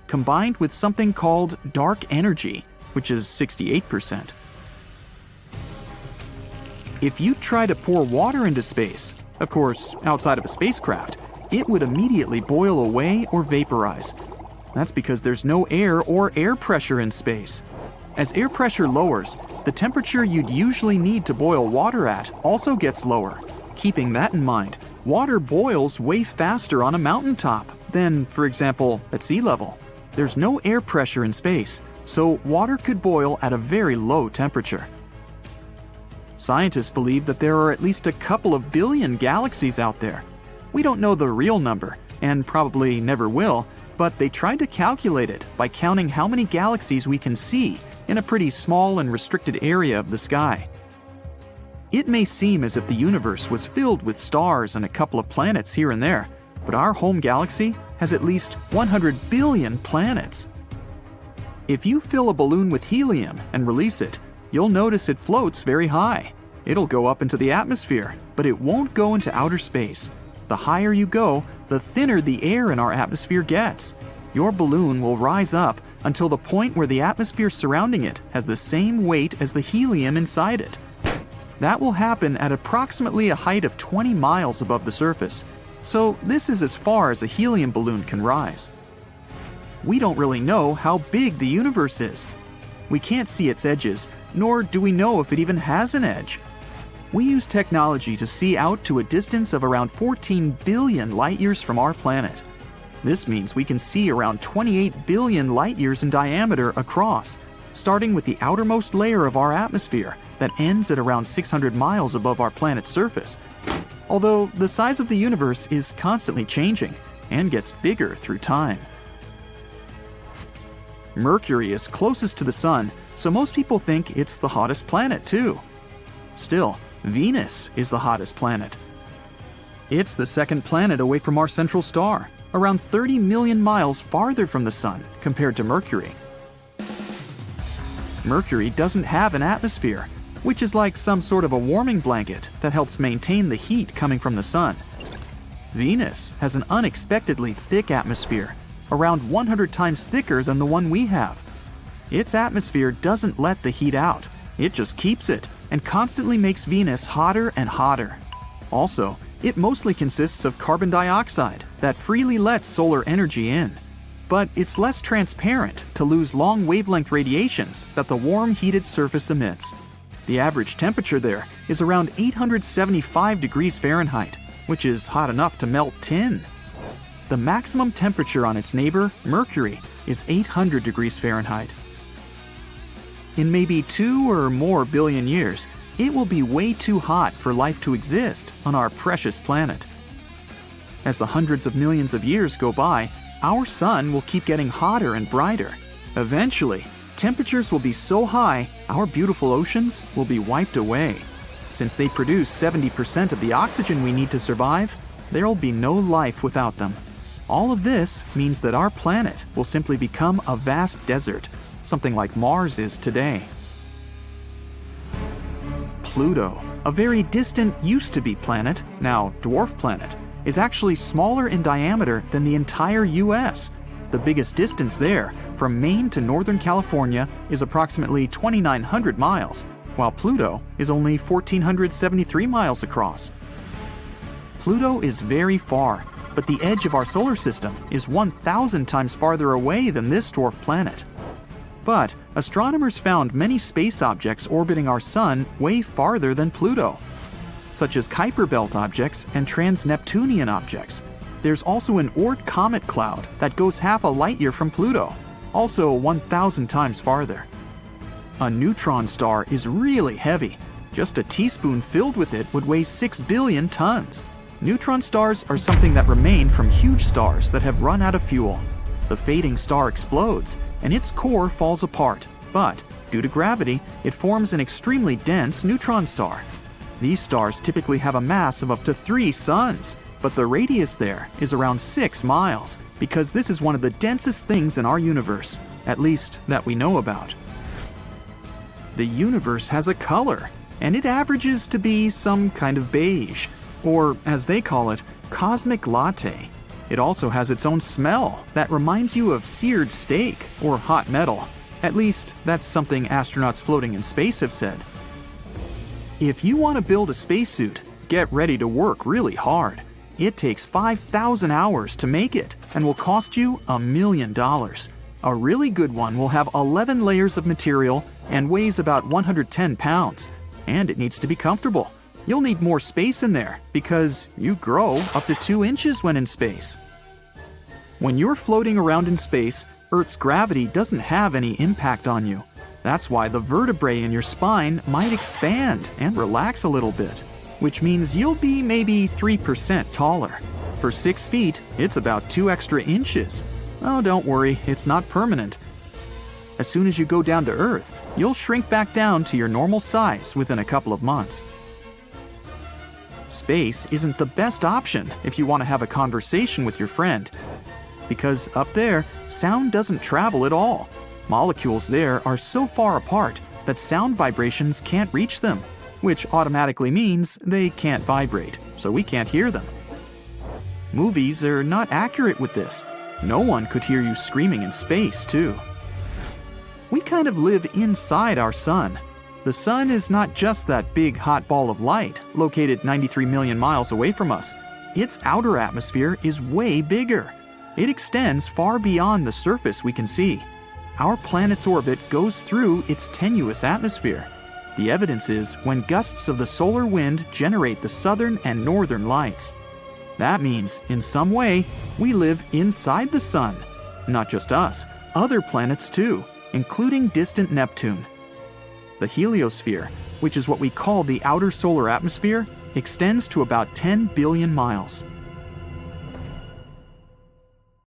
Speaker 2: combined with something called dark energy, which is 68%. If you try to pour water into space, of course, outside of a spacecraft, it would immediately boil away or vaporize. That's because there's no air or air pressure in space. As air pressure lowers, the temperature you'd usually need to boil water at also gets lower. Keeping that in mind, water boils way faster on a mountaintop than, for example, at sea level. There's no air pressure in space, so water could boil at a very low temperature. Scientists believe that there are at least a couple of billion galaxies out there. We don't know the real number, and probably never will, but they tried to calculate it by counting how many galaxies we can see in a pretty small and restricted area of the sky. It may seem as if the universe was filled with stars and a couple of planets here and there, but our home galaxy has at least 100 billion planets. If you fill a balloon with helium and release it, you'll notice it floats very high. It'll go up into the atmosphere, but it won't go into outer space. The higher you go, the thinner the air in our atmosphere gets. Your balloon will rise up until the point where the atmosphere surrounding it has the same weight as the helium inside it. That will happen at approximately a height of 20 miles above the surface. So this is as far as a helium balloon can rise. We don't really know how big the universe is. We can't see its edges, nor do we know if it even has an edge. We use technology to see out to a distance of around 14 billion light years from our planet. This means we can see around 28 billion light-years in diameter across, starting with the outermost layer of our atmosphere that ends at around 600 miles above our planet's surface. Although the size of the universe is constantly changing and gets bigger through time. Mercury is closest to the Sun, so most people think it's the hottest planet too. Still, Venus is the hottest planet. It's the second planet away from our central star, around 30 million miles farther from the Sun compared to Mercury. Mercury doesn't have an atmosphere, which is like some sort of a warming blanket that helps maintain the heat coming from the Sun. Venus has an unexpectedly thick atmosphere, around 100 times thicker than the one we have. Its atmosphere doesn't let the heat out, it just keeps it, and constantly makes Venus hotter and hotter. Also, it mostly consists of carbon dioxide that freely lets solar energy in. But it's less transparent to lose long wavelength radiations that the warm, heated surface emits. The average temperature there is around 875 degrees Fahrenheit, which is hot enough to melt tin. The maximum temperature on its neighbor, Mercury, is 800 degrees Fahrenheit. In maybe 2 or more billion years, it will be way too hot for life to exist on our precious planet. As the hundreds of millions of years go by, our sun will keep getting hotter and brighter. Eventually, temperatures will be so high, our beautiful oceans will be wiped away. Since they produce 70% of the oxygen we need to survive, there'll be no life without them. All of this means that our planet will simply become a vast desert, something like Mars is today. Pluto, a very distant used-to-be planet, now dwarf planet, is actually smaller in diameter than the entire US. The biggest distance there, from Maine to Northern California, is approximately 2,900 miles, while Pluto is only 1,473 miles across. Pluto is very far, but the edge of our solar system is 1,000 times farther away than this dwarf planet. But astronomers found many space objects orbiting our sun way farther than Pluto, such as Kuiper Belt objects and trans-Neptunian objects. There's also an Oort comet cloud that goes half a light year from Pluto, also 1,000 times farther. A neutron star is really heavy. Just a teaspoon filled with it would weigh 6 billion tons. Neutron stars are something that remain from huge stars that have run out of fuel. The fading star explodes, and its core falls apart, but due to gravity, it forms an extremely dense neutron star. These stars typically have a mass of up to 3 suns, but the radius there is around 6 miles, because this is one of the densest things in our universe, at least that we know about. The universe has a color, and it averages to be some kind of beige, or as they call it, cosmic latte. It also has its own smell that reminds you of seared steak or hot metal. At least, that's something astronauts floating in space have said. If you want to build a spacesuit, get ready to work really hard. It takes 5,000 hours to make it and will cost you $1 million. A really good one will have 11 layers of material and weighs about 110 pounds, and it needs to be comfortable. You'll need more space in there because you grow up to 2 inches when in space. When you're floating around in space, Earth's gravity doesn't have any impact on you. That's why the vertebrae in your spine might expand and relax a little bit, which means you'll be maybe 3% taller. For 6 feet, it's about 2 extra inches. Oh, don't worry, it's not permanent. As soon as you go down to Earth, you'll shrink back down to your normal size within a couple of months. Space isn't the best option if you want to have a conversation with your friend, because up there, sound doesn't travel at all. Molecules there are so far apart that sound vibrations can't reach them, which automatically means they can't vibrate, so we can't hear them. Movies are not accurate with this. No one could hear you screaming in space, too. We kind of live inside our sun. The sun is not just that big hot ball of light located 93 million miles away from us. Its outer atmosphere is way bigger. It extends far beyond the surface we can see. Our planet's orbit goes through its tenuous atmosphere. The evidence is when gusts of the solar wind generate the southern and northern lights. That means, in some way, we live inside the sun. Not just us, other planets too, including distant Neptune. The heliosphere, which is what we call the outer solar atmosphere, extends to about 10 billion miles.